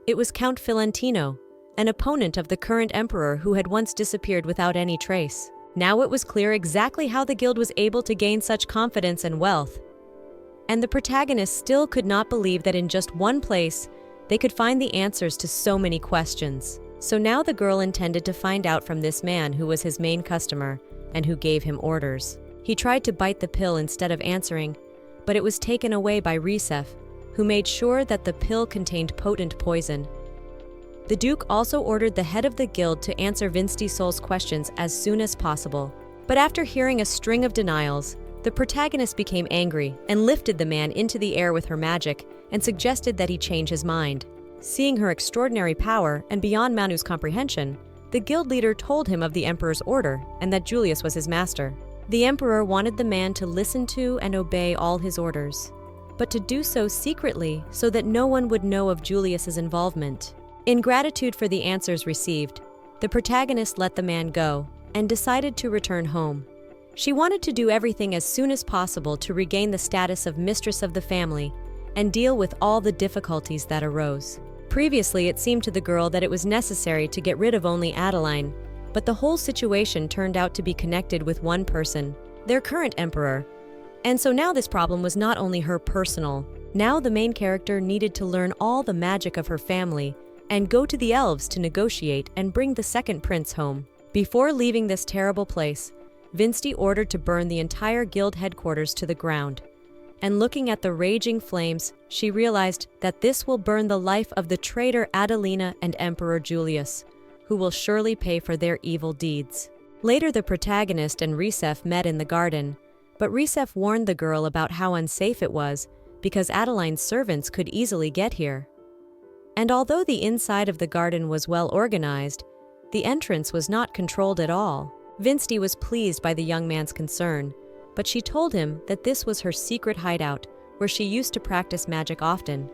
It was Count Filentino, an opponent of the current emperor who had once disappeared without any trace. Now it was clear exactly how the guild was able to gain such confidence and wealth. And the protagonist still could not believe that in just one place, they could find the answers to so many questions. So now the girl intended to find out from this man who was his main customer and who gave him orders. He tried to bite the pill instead of answering, but it was taken away by Risef, who made sure that the pill contained potent poison. The Duke also ordered the head of the guild to answer Vinci Sol's questions as soon as possible. But after hearing a string of denials, the protagonist became angry and lifted the man into the air with her magic and suggested that he change his mind. Seeing her extraordinary power and beyond Manu's comprehension, the guild leader told him of the emperor's order and that Julius was his master. The emperor wanted the man to listen to and obey all his orders, but to do so secretly so that no one would know of Julius's involvement. In gratitude for the answers received, the protagonist let the man go and decided to return home. She wanted to do everything as soon as possible to regain the status of mistress of the family and deal with all the difficulties that arose. Previously, it seemed to the girl that it was necessary to get rid of only Adeline, but the whole situation turned out to be connected with one person, their current emperor. And so now this problem was not only her personal. Now the main character needed to learn all the magic of her family and go to the elves to negotiate and bring the second prince home. Before leaving this terrible place, Vinsty ordered to burn the entire guild headquarters to the ground. And looking at the raging flames, she realized that this will burn the life of the traitor Adelina and Emperor Julius, who will surely pay for their evil deeds. Later, the protagonist and Risef met in the garden, but Risef warned the girl about how unsafe it was because Adeline's servants could easily get here. And although the inside of the garden was well organized, the entrance was not controlled at all. Vinsty was pleased by the young man's concern, but she told him that this was her secret hideout where she used to practice magic often.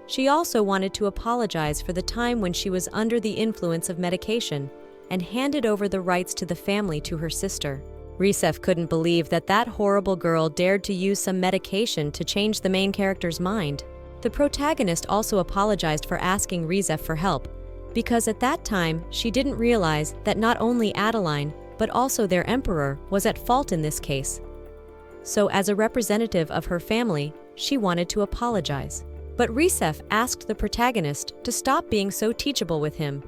She also wanted to apologize for the time when she was under the influence of medication and handed over the rights to the family to her sister. Risef couldn't believe that that horrible girl dared to use some medication to change the main character's mind. The protagonist also apologized for asking Risef for help, because at that time she didn't realize that not only Adeline, but also their emperor was at fault in this case. So as a representative of her family, she wanted to apologize. But Risef asked the protagonist to stop being so teachable with him,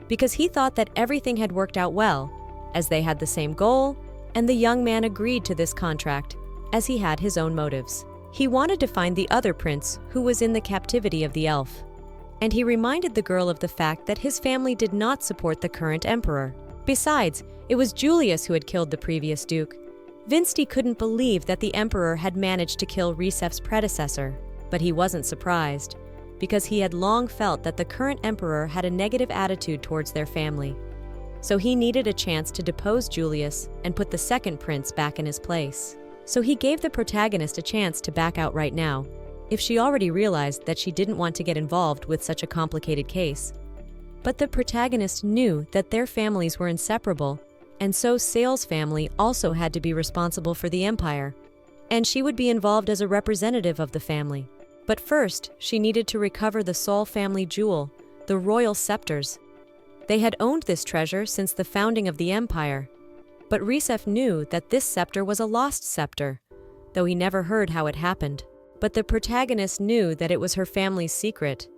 because he thought that everything had worked out well, as they had the same goal, and the young man agreed to this contract, as he had his own motives. He wanted to find the other prince who was in the captivity of the elf. And he reminded the girl of the fact that his family did not support the current emperor. Besides, it was Julius who had killed the previous duke. Vinsty couldn't believe that the emperor had managed to kill Risef's predecessor, but he wasn't surprised, because he had long felt that the current emperor had a negative attitude towards their family. So he needed a chance to depose Julius and put the second prince back in his place. So he gave the protagonist a chance to back out right now, if she already realized that she didn't want to get involved with such a complicated case. But the protagonist knew that their families were inseparable, and so Sale's family also had to be responsible for the empire, and she would be involved as a representative of the family. But first, she needed to recover the Saul family jewel, the royal scepters. They had owned this treasure since the founding of the empire, but Risef knew that this scepter was a lost scepter, though he never heard how it happened. But the protagonist knew that it was her family's secret.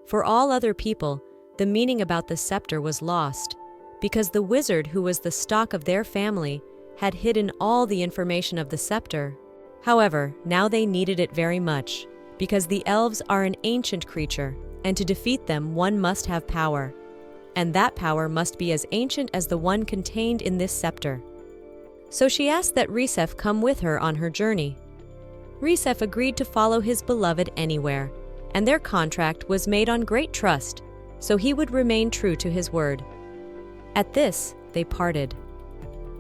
For all other people, the meaning about the scepter was lost, because the wizard who was the stock of their family had hidden all the information of the scepter. However, now they needed it very much, because the elves are an ancient creature, and to defeat them one must have power. And that power must be as ancient as the one contained in this scepter. So she asked that Risef come with her on her journey. Risef agreed to follow his beloved anywhere, and their contract was made on great trust, so he would remain true to his word. At this, they parted.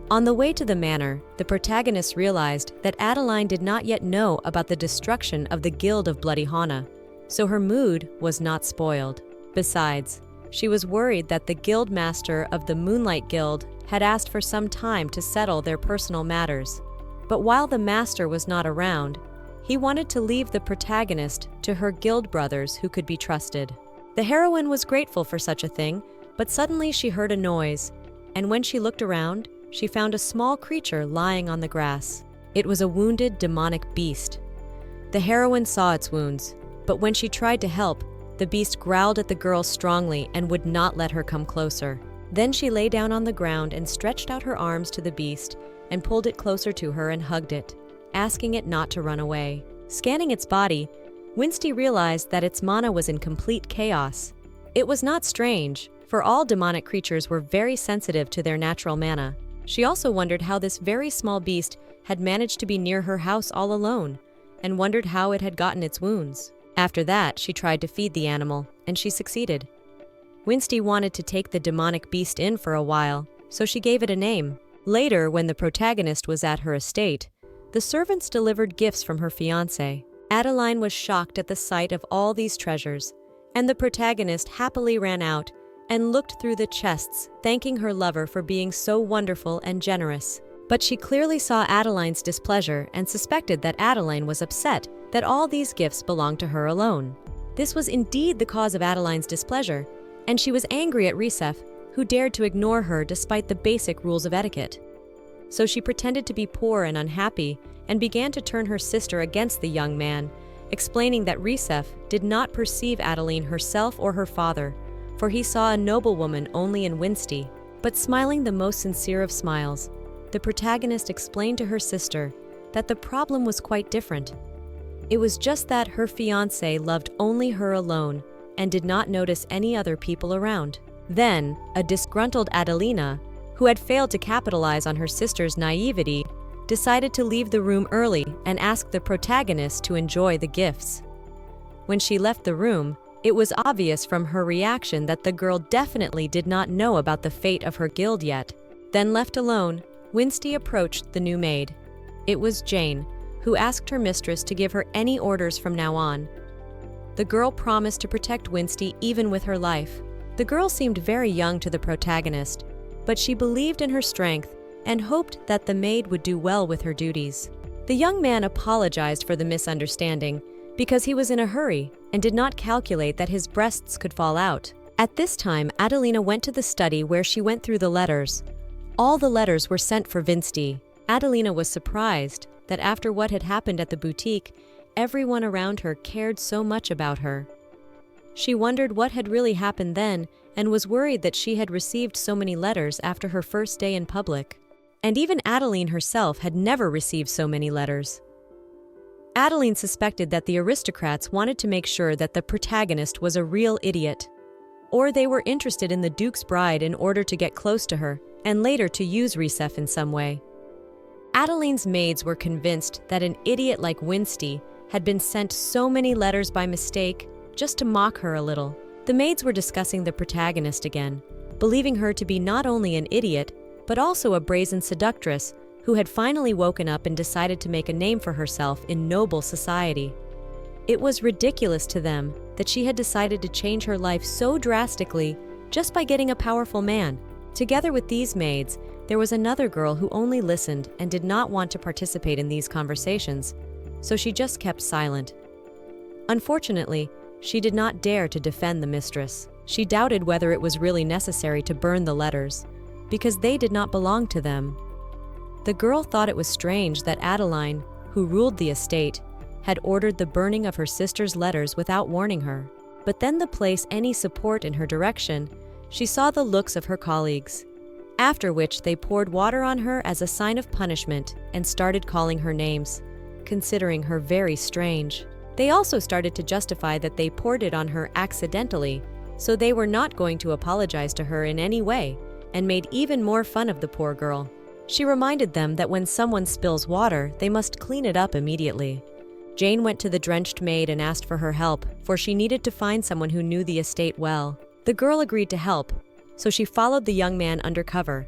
On the way to the manor, the protagonist realized that Adeline did not yet know about the destruction of the Guild of Bloody Hana, so her mood was not spoiled. Besides, she was worried that the guild master of the Moonlight Guild had asked for some time to settle their personal matters. But while the master was not around, he wanted to leave the protagonist to her guild brothers who could be trusted. The heroine was grateful for such a thing, but suddenly she heard a noise, and when she looked around, she found a small creature lying on the grass. It was a wounded demonic beast. The heroine saw its wounds, but when she tried to help, the beast growled at the girl strongly and would not let her come closer. Then she lay down on the ground and stretched out her arms to the beast and pulled it closer to her and hugged it, asking it not to run away. Scanning its body, Vinsty realized that its mana was in complete chaos. It was not strange, for all demonic creatures were very sensitive to their natural mana. She also wondered how this very small beast had managed to be near her house all alone, and wondered how it had gotten its wounds. After that, she tried to feed the animal, and she succeeded. Vinsty wanted to take the demonic beast in for a while, so she gave it a name. Later, when the protagonist was at her estate, the servants delivered gifts from her fiancé. Adeline was shocked at the sight of all these treasures, and the protagonist happily ran out and looked through the chests, thanking her lover for being so wonderful and generous. But she clearly saw Adeline's displeasure and suspected that Adeline was upset that all these gifts belonged to her alone. This was indeed the cause of Adeline's displeasure, and she was angry at Risef, who dared to ignore her despite the basic rules of etiquette. So she pretended to be poor and unhappy and began to turn her sister against the young man, explaining that Risef did not perceive Adeline herself or her father, for he saw a noblewoman only in Winsty. But smiling the most sincere of smiles, the protagonist explained to her sister that the problem was quite different. It was just that her fiancé loved only her alone and did not notice any other people around. Then, a disgruntled Adelina, who had failed to capitalize on her sister's naivety, decided to leave the room early and ask the protagonist to enjoy the gifts. When she left the room, it was obvious from her reaction that the girl definitely did not know about the fate of her guild yet. Then left alone, Winsty approached the new maid. It was Jane, who asked her mistress to give her any orders from now on. The girl promised to protect Winsty even with her life. The girl seemed very young to the protagonist, but she believed in her strength and hoped that the maid would do well with her duties. The young man apologized for the misunderstanding because he was in a hurry and did not calculate that his breasts could fall out. At this time, Adelina went to the study where she went through the letters. All the letters were sent for Winsty. Adelina was surprised that after what had happened at the boutique, everyone around her cared so much about her. She wondered what had really happened then and was worried that she had received so many letters after her first day in public. And even Adeline herself had never received so many letters. Adeline suspected that the aristocrats wanted to make sure that the protagonist was a real idiot, or they were interested in the Duke's bride in order to get close to her and later to use Risef in some way. Adeline's maids were convinced that an idiot like Winsty had been sent so many letters by mistake just to mock her a little. The maids were discussing the protagonist again, believing her to be not only an idiot, but also a brazen seductress who had finally woken up and decided to make a name for herself in noble society. It was ridiculous to them that she had decided to change her life so drastically just by getting a powerful man. Together with these maids, there was another girl who only listened and did not want to participate in these conversations, so she just kept silent. Unfortunately, she did not dare to defend the mistress. She doubted whether it was really necessary to burn the letters, because they did not belong to them. The girl thought it was strange that Adeline, who ruled the estate, had ordered the burning of her sister's letters without warning her. But then to place any support in her direction, she saw the looks of her colleagues, after which they poured water on her as a sign of punishment and started calling her names, considering her very strange. They also started to justify that they poured it on her accidentally, so they were not going to apologize to her in any way, and made even more fun of the poor girl. She reminded them that when someone spills water, they must clean it up immediately. Jane went to the drenched maid and asked for her help, for she needed to find someone who knew the estate well. The girl agreed to help, so she followed the young man undercover,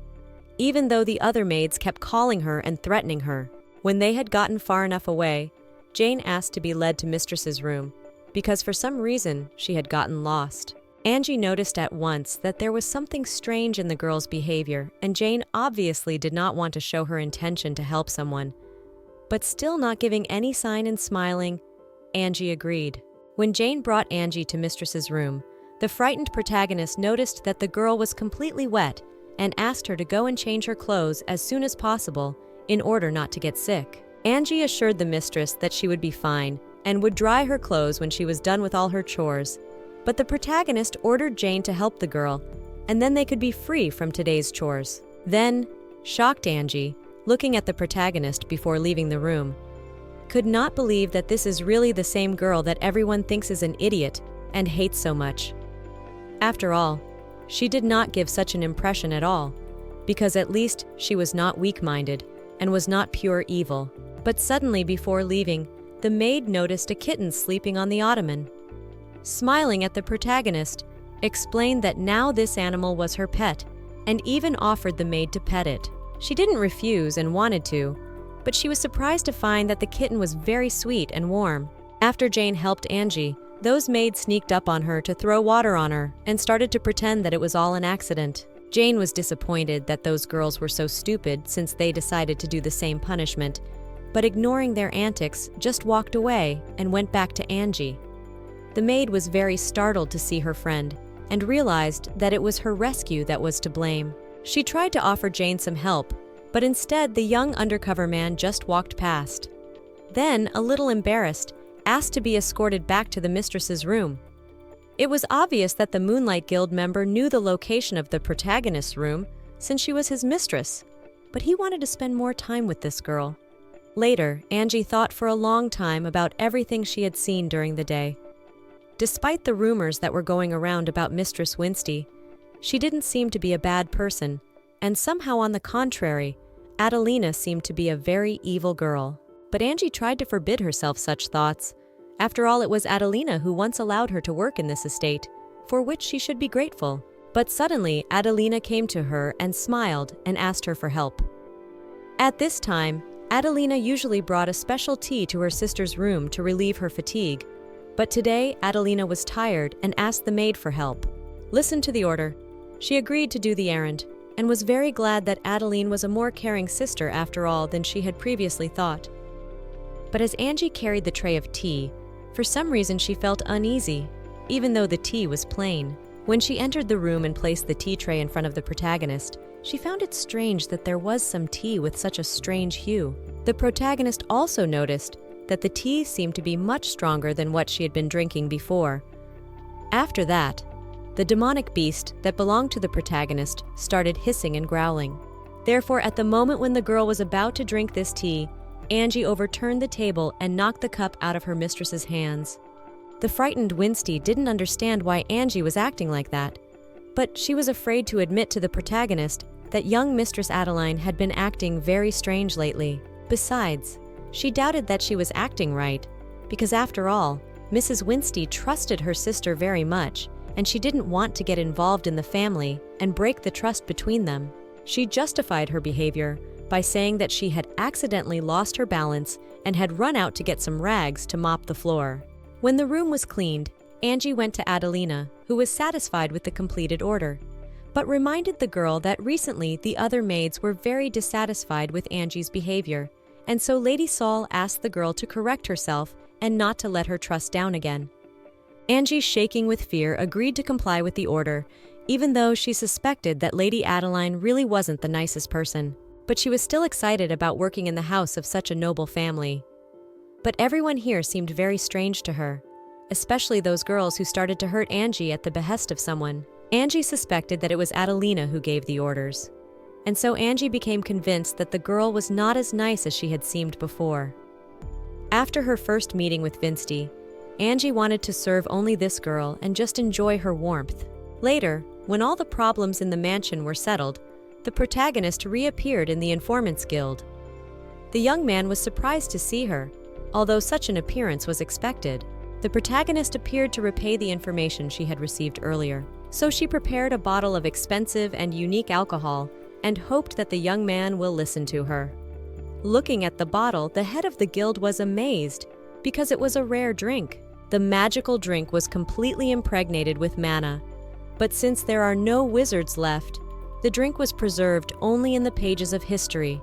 even though the other maids kept calling her and threatening her. When they had gotten far enough away, Jane asked to be led to Mistress's room, because for some reason she had gotten lost. Angie noticed at once that there was something strange in the girl's behavior, and Jane obviously did not want to show her intention to help someone. But still not giving any sign and smiling, Angie agreed. When Jane brought Angie to Mistress's room, the frightened protagonist noticed that the girl was completely wet and asked her to go and change her clothes as soon as possible in order not to get sick. Angie assured the mistress that she would be fine and would dry her clothes when she was done with all her chores, but the protagonist ordered Jane to help the girl, and then they could be free from today's chores. Then, shocked Angie, looking at the protagonist before leaving the room, could not believe that this is really the same girl that everyone thinks is an idiot and hates so much. After all, she did not give such an impression at all, because at least she was not weak-minded and was not pure evil. But suddenly, before leaving, the maid noticed a kitten sleeping on the ottoman. Smiling at the protagonist, explained that now this animal was her pet, and even offered the maid to pet it. She didn't refuse and wanted to, but she was surprised to find that the kitten was very sweet and warm. After Jane helped Angie, those maids sneaked up on her to throw water on her and started to pretend that it was all an accident. Jane was disappointed that those girls were so stupid since they decided to do the same punishment, but ignoring their antics, just walked away and went back to Angie. The maid was very startled to see her friend and realized that it was her rescue that was to blame. She tried to offer Jane some help, but instead the young undercover man just walked past. Then, a little embarrassed, asked to be escorted back to the mistress's room. It was obvious that the Moonlight Guild member knew the location of the protagonist's room since she was his mistress, but he wanted to spend more time with this girl. Later, Angie thought for a long time about everything she had seen during the day. Despite the rumors that were going around about Mistress Winsty, she didn't seem to be a bad person, and somehow on the contrary, Adelina seemed to be a very evil girl. But Angie tried to forbid herself such thoughts. After all, it was Adelina who once allowed her to work in this estate, for which she should be grateful. But suddenly, Adelina came to her and smiled and asked her for help. At this time, Adelina usually brought a special tea to her sister's room to relieve her fatigue, but today Adelina was tired and asked the maid for help. Listened to the order. She agreed to do the errand, and was very glad that Adeline was a more caring sister after all than she had previously thought. But as Angie carried the tray of tea, for some reason she felt uneasy, even though the tea was plain. When she entered the room and placed the tea tray in front of the protagonist, she found it strange that there was some tea with such a strange hue. The protagonist also noticed that the tea seemed to be much stronger than what she had been drinking before. After that, the demonic beast that belonged to the protagonist started hissing and growling. Therefore, at the moment when the girl was about to drink this tea, Angie overturned the table and knocked the cup out of her mistress's hands. The frightened Winsty didn't understand why Angie was acting like that, but she was afraid to admit to the protagonist that young Mistress Adeline had been acting very strange lately. Besides, she doubted that she was acting right, because after all, Mrs. Winsty trusted her sister very much, and she didn't want to get involved in the family and break the trust between them. She justified her behavior by saying that she had accidentally lost her balance and had run out to get some rags to mop the floor. When the room was cleaned, Angie went to Adelina, who was satisfied with the completed order, but reminded the girl that recently the other maids were very dissatisfied with Angie's behavior, and so Lady Saul asked the girl to correct herself and not to let her trust down again. Angie, shaking with fear, agreed to comply with the order, even though she suspected that Lady Adeline really wasn't the nicest person. But she was still excited about working in the house of such a noble family. But everyone here seemed very strange to her, especially those girls who started to hurt Angie at the behest of someone. Angie suspected that it was Adelina who gave the orders, and so Angie became convinced that the girl was not as nice as she had seemed before. After her first meeting with Winsty, Angie wanted to serve only this girl and just enjoy her warmth. Later, when all the problems in the mansion were settled, the protagonist reappeared in the Informants Guild. The young man was surprised to see her, although such an appearance was expected. The protagonist appeared to repay the information she had received earlier, so she prepared a bottle of expensive and unique alcohol and hoped that the young man will listen to her. Looking at the bottle, the head of the guild was amazed because it was a rare drink. The magical drink was completely impregnated with mana, but since there are no wizards left, the drink was preserved only in the pages of history.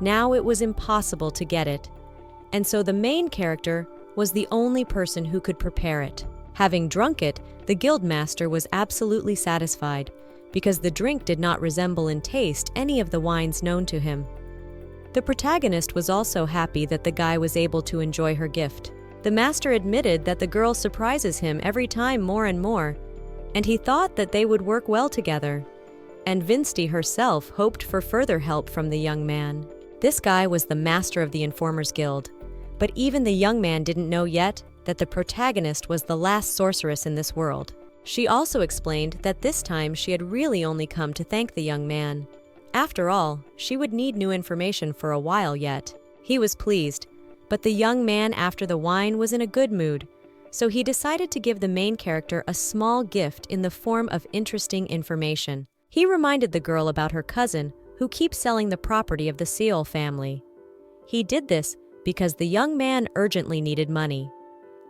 Now it was impossible to get it, and so the main character was the only person who could prepare it. Having drunk it, the guildmaster was absolutely satisfied, because the drink did not resemble in taste any of the wines known to him. The protagonist was also happy that the guy was able to enjoy her gift. The master admitted that the girl surprises him every time more and more, and he thought that they would work well together. And Winsty herself hoped for further help from the young man. This guy was the master of the Informers Guild, but even the young man didn't know yet that the protagonist was the last sorceress in this world. She also explained that this time she had really only come to thank the young man. After all, she would need new information for a while yet. He was pleased, but the young man after the wine was in a good mood, so he decided to give the main character a small gift in the form of interesting information. He reminded the girl about her cousin, who keeps selling the property of the Seal family. He did this because the young man urgently needed money,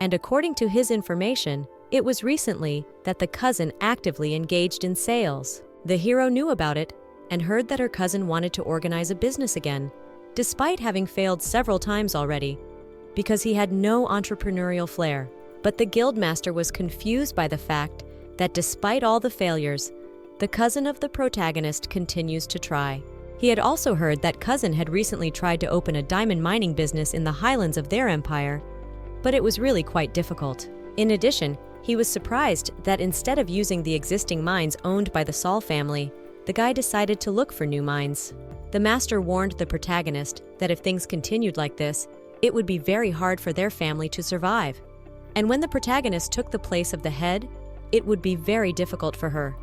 and according to his information, it was recently that the cousin actively engaged in sales. The hero knew about it and heard that her cousin wanted to organize a business again, despite having failed several times already, because he had no entrepreneurial flair. But the guildmaster was confused by the fact that despite all the failures, the cousin of the protagonist continues to try. He had also heard that cousin had recently tried to open a diamond mining business in the highlands of their empire, but it was really quite difficult. In addition, he was surprised that instead of using the existing mines owned by the Saul family, the guy decided to look for new mines. The master warned the protagonist that if things continued like this, it would be very hard for their family to survive. And when the protagonist took the place of the head, it would be very difficult for her.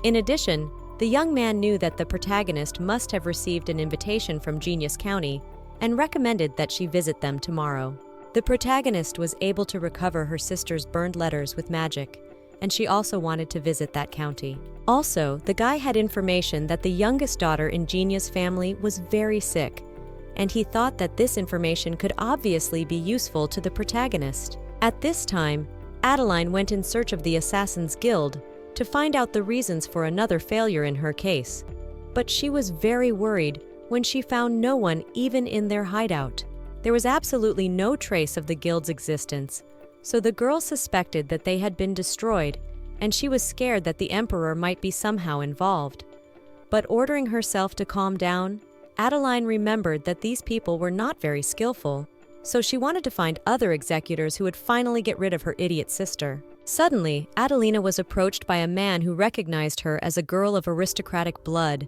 In addition, the young man knew that the protagonist must have received an invitation from Genius County and recommended that she visit them tomorrow. The protagonist was able to recover her sister's burned letters with magic, and she also wanted to visit that county. Also, the guy had information that the youngest daughter in Genius' family was very sick, and he thought that this information could obviously be useful to the protagonist. At this time, Adeline went in search of the Assassin's Guild to find out the reasons for another failure in her case, but she was very worried when she found no one even in their hideout. There was absolutely no trace of the guild's existence, so the girl suspected that they had been destroyed, and she was scared that the emperor might be somehow involved. But ordering herself to calm down, Adeline remembered that these people were not very skillful, so she wanted to find other executors who would finally get rid of her idiot sister. Suddenly, Adelina was approached by a man who recognized her as a girl of aristocratic blood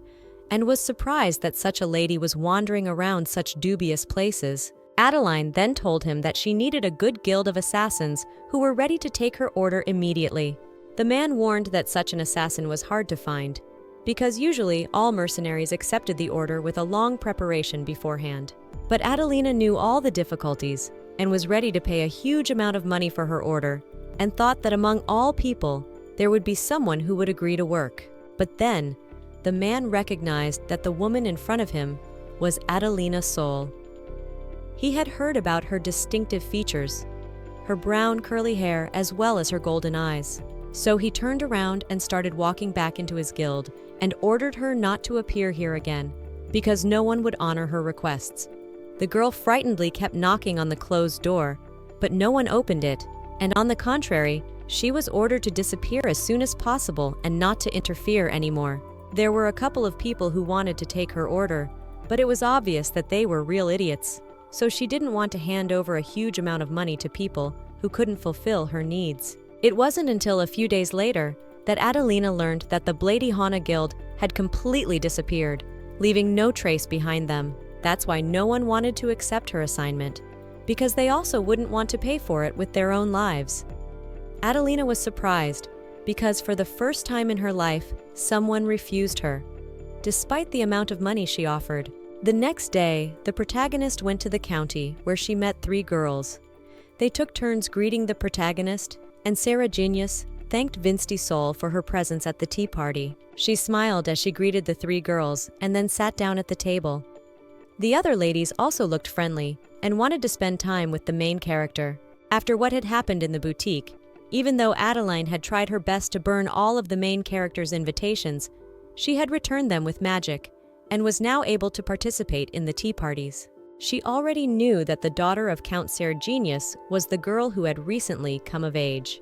and was surprised that such a lady was wandering around such dubious places. Adeline then told him that she needed a good guild of assassins who were ready to take her order immediately. The man warned that such an assassin was hard to find, because usually all mercenaries accepted the order with a long preparation beforehand. But Adelina knew all the difficulties and was ready to pay a huge amount of money for her order, and thought that among all people, there would be someone who would agree to work. But then, the man recognized that the woman in front of him was Adelina Sol. He had heard about her distinctive features, her brown curly hair as well as her golden eyes. So he turned around and started walking back into his guild and ordered her not to appear here again, because no one would honor her requests. The girl frightenedly kept knocking on the closed door, but no one opened it, and on the contrary, she was ordered to disappear as soon as possible and not to interfere anymore. There were a couple of people who wanted to take her order, but it was obvious that they were real idiots, so she didn't want to hand over a huge amount of money to people who couldn't fulfill her needs. It wasn't until a few days later that Adelina learned that the Bladihana Guild had completely disappeared, leaving no trace behind them. That's why no one wanted to accept her assignment, because they also wouldn't want to pay for it with their own lives. Adelina was surprised, because for the first time in her life, someone refused her, despite the amount of money she offered. The next day, the protagonist went to the county where she met 3 girls. They took turns greeting the protagonist, and Sarah Genius thanked Vinsty Sol for her presence at the tea party. She smiled as she greeted the 3 girls and then sat down at the table. The other ladies also looked friendly and wanted to spend time with the main character. After what had happened in the boutique, even though Adeline had tried her best to burn all of the main character's invitations, she had returned them with magic and was now able to participate in the tea parties. She already knew that the daughter of Count Sergenius was the girl who had recently come of age.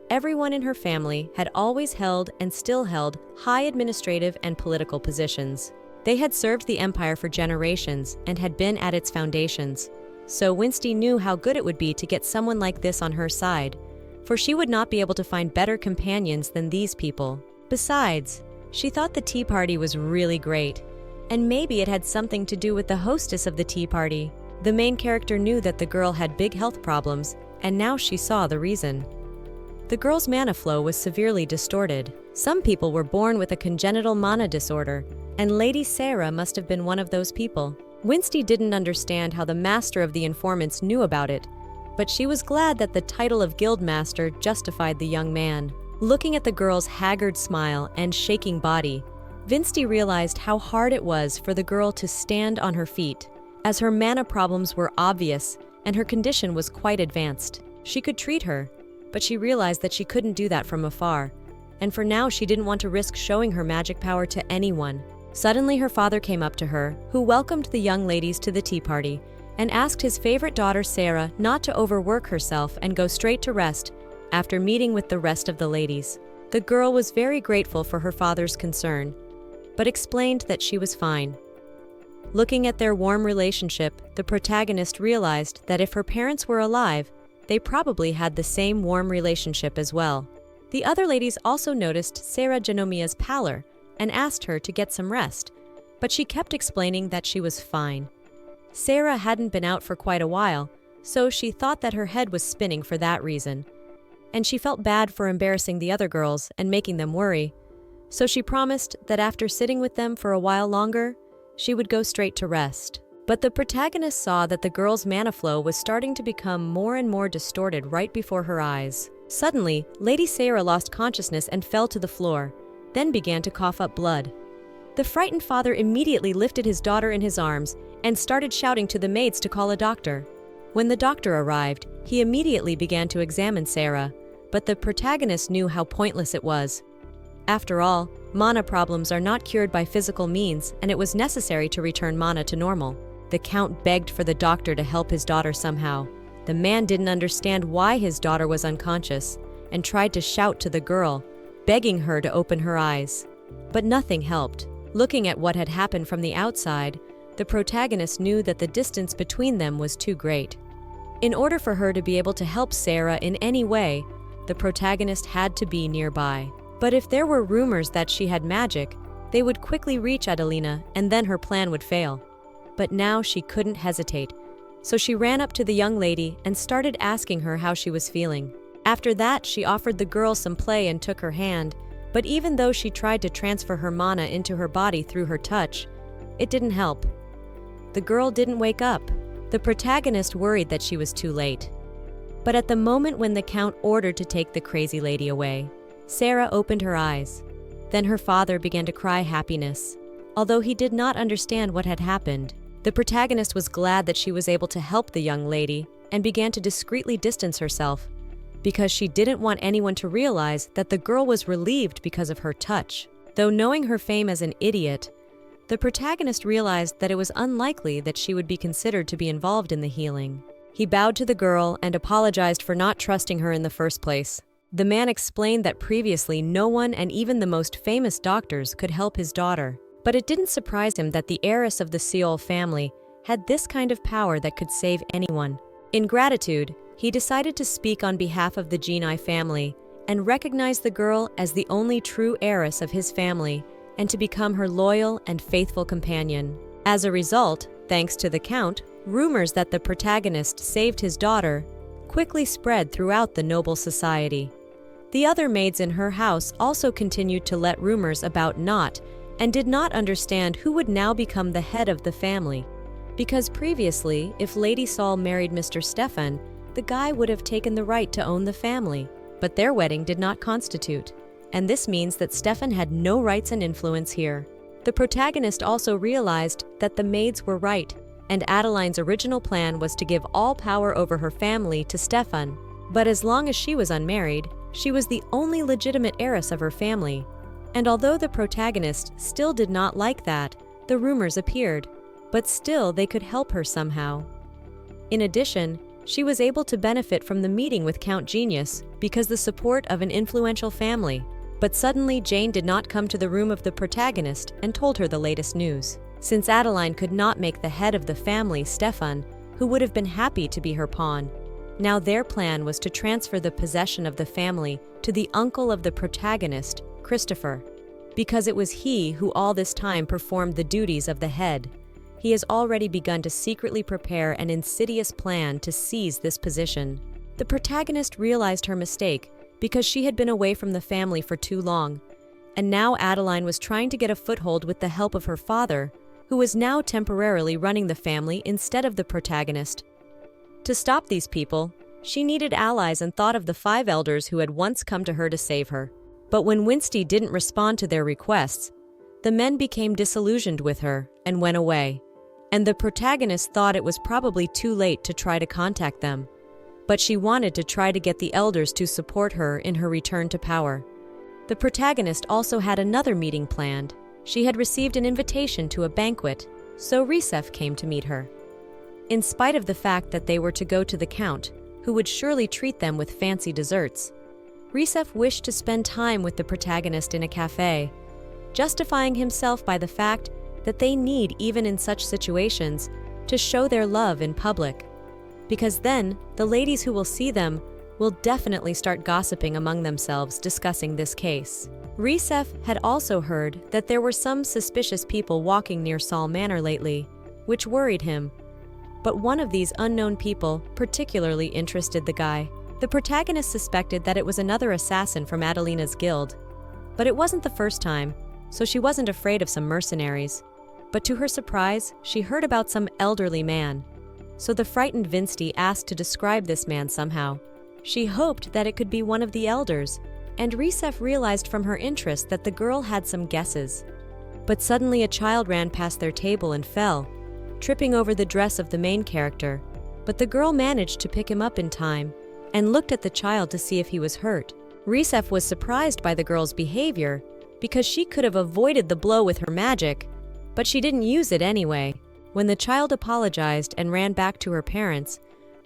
Everyone in her family had always held and still held high administrative and political positions. They had served the empire for generations and had been at its foundations. So Winsty knew how good it would be to get someone like this on her side, for she would not be able to find better companions than these people. Besides, she thought the tea party was really great, and maybe it had something to do with the hostess of the tea party. The main character knew that the girl had big health problems, and now she saw the reason. The girl's mana flow was severely distorted. Some people were born with a congenital mana disorder, and Lady Sarah must have been one of those people. Winsty didn't understand how the master of the informants knew about it, but she was glad that the title of guildmaster justified the young man. Looking at the girl's haggard smile and shaking body, Vinsty realized how hard it was for the girl to stand on her feet, as her mana problems were obvious and her condition was quite advanced. She could treat her, but she realized that she couldn't do that from afar, and for now she didn't want to risk showing her magic power to anyone. Suddenly her father came up to her, who welcomed the young ladies to the tea party, and asked his favorite daughter Sarah not to overwork herself and go straight to rest after meeting with the rest of the ladies. The girl was very grateful for her father's concern, but explained that she was fine. Looking at their warm relationship, the protagonist realized that if her parents were alive, they probably had the same warm relationship as well. The other ladies also noticed Sarah Genomia's pallor and asked her to get some rest, but she kept explaining that she was fine. Sarah hadn't been out for quite a while, so she thought that her head was spinning for that reason, and she felt bad for embarrassing the other girls and making them worry, so she promised that after sitting with them for a while longer, she would go straight to rest. But the protagonist saw that the girl's mana flow was starting to become more and more distorted right before her eyes. Suddenly, Lady Sarah lost consciousness and fell to the floor, then began to cough up blood. The frightened father immediately lifted his daughter in his arms and started shouting to the maids to call a doctor. When the doctor arrived, he immediately began to examine Sarah, but the protagonist knew how pointless it was. After all, mana problems are not cured by physical means, and it was necessary to return mana to normal. The count begged for the doctor to help his daughter somehow. The man didn't understand why his daughter was unconscious and tried to shout to the girl, begging her to open her eyes. But nothing helped. Looking at what had happened from the outside, the protagonist knew that the distance between them was too great. In order for her to be able to help Sarah in any way, the protagonist had to be nearby. But if there were rumors that she had magic, they would quickly reach Adelina, and then her plan would fail. But now she couldn't hesitate, so she ran up to the young lady and started asking her how she was feeling. After that, she offered the girl some play and took her hand, but even though she tried to transfer her mana into her body through her touch, it didn't help. The girl didn't wake up. The protagonist worried that she was too late. But at the moment when the count ordered to take the crazy lady away, Sarah opened her eyes. Then her father began to cry happiness. Although he did not understand what had happened, the protagonist was glad that she was able to help the young lady and began to discreetly distance herself, because she didn't want anyone to realize that the girl was relieved because of her touch. Though knowing her fame as an idiot, the protagonist realized that it was unlikely that she would be considered to be involved in the healing. He bowed to the girl and apologized for not trusting her in the first place. The man explained that previously no one and even the most famous doctors could help his daughter, but it didn't surprise him that the heiress of the Seol family had this kind of power that could save anyone. In gratitude, he decided to speak on behalf of the Jinai family and recognize the girl as the only true heiress of his family and to become her loyal and faithful companion. As a result, thanks to the Count, rumors that the protagonist saved his daughter quickly spread throughout the noble society. The other maids in her house also continued to let rumors about Not and did not understand who would now become the head of the family. Because previously, if Lady Sol married Mr. Stefan, the guy would have taken the right to own the family, but their wedding did not constitute, and this means that Stefan had no rights and influence here. The protagonist also realized that the maids were right, and Adeline's original plan was to give all power over her family to Stefan. But as long as she was unmarried, she was the only legitimate heiress of her family. And although the protagonist still did not like that, the rumors appeared, but still they could help her somehow. In addition, she was able to benefit from the meeting with Count Genius because the support of an influential family. But suddenly Jane did not come to the room of the protagonist and told her the latest news. Since Adeline could not make the head of the family, Stefan, who would have been happy to be her pawn, now their plan was to transfer the possession of the family to the uncle of the protagonist, Christopher, because it was he who all this time performed the duties of the head. He has already begun to secretly prepare an insidious plan to seize this position. The protagonist realized her mistake because she had been away from the family for too long, and now Adeline was trying to get a foothold with the help of her father, who was now temporarily running the family instead of the protagonist. To stop these people, she needed allies and thought of the 5 elders who had once come to her to save her. But when Winsty didn't respond to their requests, the men became disillusioned with her and went away, and the protagonist thought it was probably too late to try to contact them. But she wanted to try to get the elders to support her in her return to power. The protagonist also had another meeting planned. She had received an invitation to a banquet, so Risef came to meet her. In spite of the fact that they were to go to the Count, who would surely treat them with fancy desserts, Risef wished to spend time with the protagonist in a cafe, justifying himself by the fact that they need, even in such situations, to show their love in public. Because then, the ladies who will see them will definitely start gossiping among themselves discussing this case. Risef had also heard that there were some suspicious people walking near Saul Manor lately, which worried him. But one of these unknown people particularly interested the guy. The protagonist suspected that it was another assassin from Adelina's guild. But it wasn't the first time, so she wasn't afraid of some mercenaries. But to her surprise, she heard about some elderly man. So the frightened Vinsty asked to describe this man somehow. She hoped that it could be one of the elders, and Risef realized from her interest that the girl had some guesses. But suddenly a child ran past their table and fell, tripping over the dress of the main character. But the girl managed to pick him up in time and looked at the child to see if he was hurt. Risef was surprised by the girl's behavior because she could have avoided the blow with her magic, but she didn't use it anyway. When the child apologized and ran back to her parents,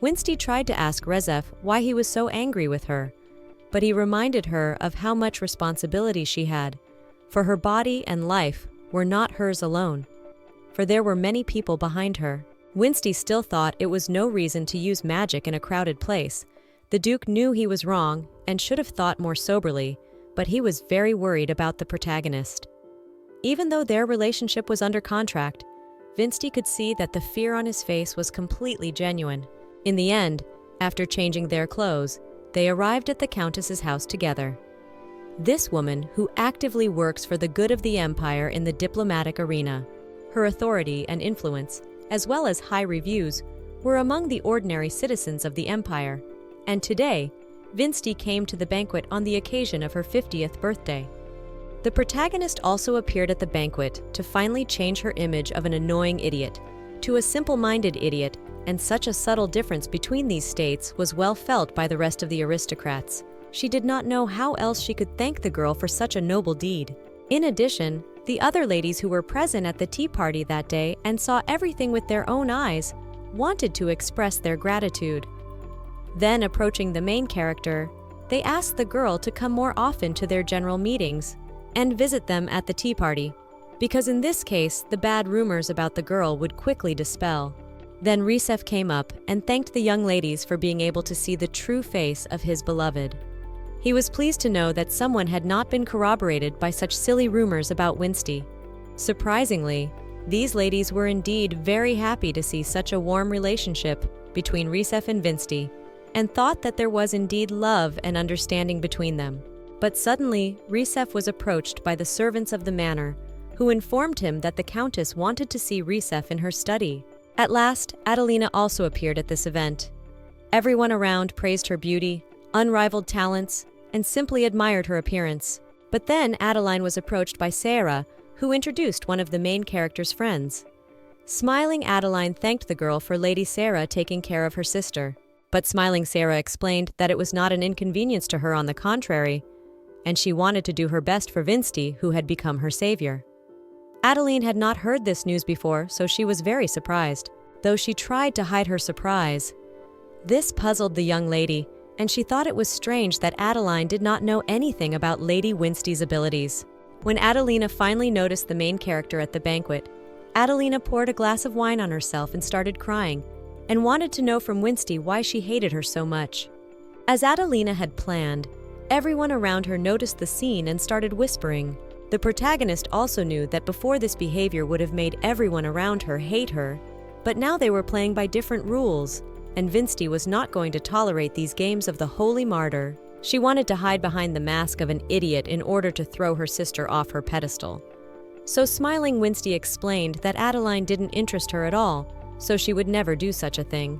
Winsty tried to ask Rezef why he was so angry with her, but he reminded her of how much responsibility she had, for her body and life were not hers alone, for there were many people behind her. Winsty still thought it was no reason to use magic in a crowded place. The Duke knew he was wrong and should have thought more soberly, but he was very worried about the protagonist. Even though their relationship was under contract, Vinsty could see that the fear on his face was completely genuine. In the end, after changing their clothes, they arrived at the Countess's house together. This woman, who actively works for the good of the Empire in the diplomatic arena, her authority and influence, as well as high reviews, were among the ordinary citizens of the Empire. And today, Vinsty came to the banquet on the occasion of her 50th birthday. The protagonist also appeared at the banquet to finally change her image of an annoying idiot to a simple-minded idiot, and such a subtle difference between these states was well felt by the rest of the aristocrats. She did not know how else she could thank the girl for such a noble deed. In addition, the other ladies who were present at the tea party that day and saw everything with their own eyes wanted to express their gratitude. Then, approaching the main character, they asked the girl to come more often to their general meetings and visit them at the tea party, because in this case, the bad rumors about the girl would quickly dispel. Then Risef came up and thanked the young ladies for being able to see the true face of his beloved. He was pleased to know that someone had not been corroborated by such silly rumors about Winsty. Surprisingly, these ladies were indeed very happy to see such a warm relationship between Risef and Vinsty, and thought that there was indeed love and understanding between them. But suddenly, Risef was approached by the servants of the manor, who informed him that the Countess wanted to see Risef in her study. At last, Adelina also appeared at this event. Everyone around praised her beauty, unrivaled talents, and simply admired her appearance. But then Adeline was approached by Sarah, who introduced one of the main character's friends. Smiling Adeline thanked the girl for Lady Sarah taking care of her sister. But smiling Sarah explained that it was not an inconvenience to her, on the contrary, and she wanted to do her best for Vinsty, who had become her savior. Adeline had not heard this news before, so she was very surprised, though she tried to hide her surprise. This puzzled the young lady, and she thought it was strange that Adeline did not know anything about Lady Winsty's abilities. When Adelina finally noticed the main character at the banquet, Adelina poured a glass of wine on herself and started crying, and wanted to know from Winsty why she hated her so much. As Adelina had planned, everyone around her noticed the scene and started whispering. The protagonist also knew that before this behavior would have made everyone around her hate her, but now they were playing by different rules, and Vinsty was not going to tolerate these games of the holy martyr. She wanted to hide behind the mask of an idiot in order to throw her sister off her pedestal. So smiling Winsty explained that Adeline didn't interest her at all, so she would never do such a thing.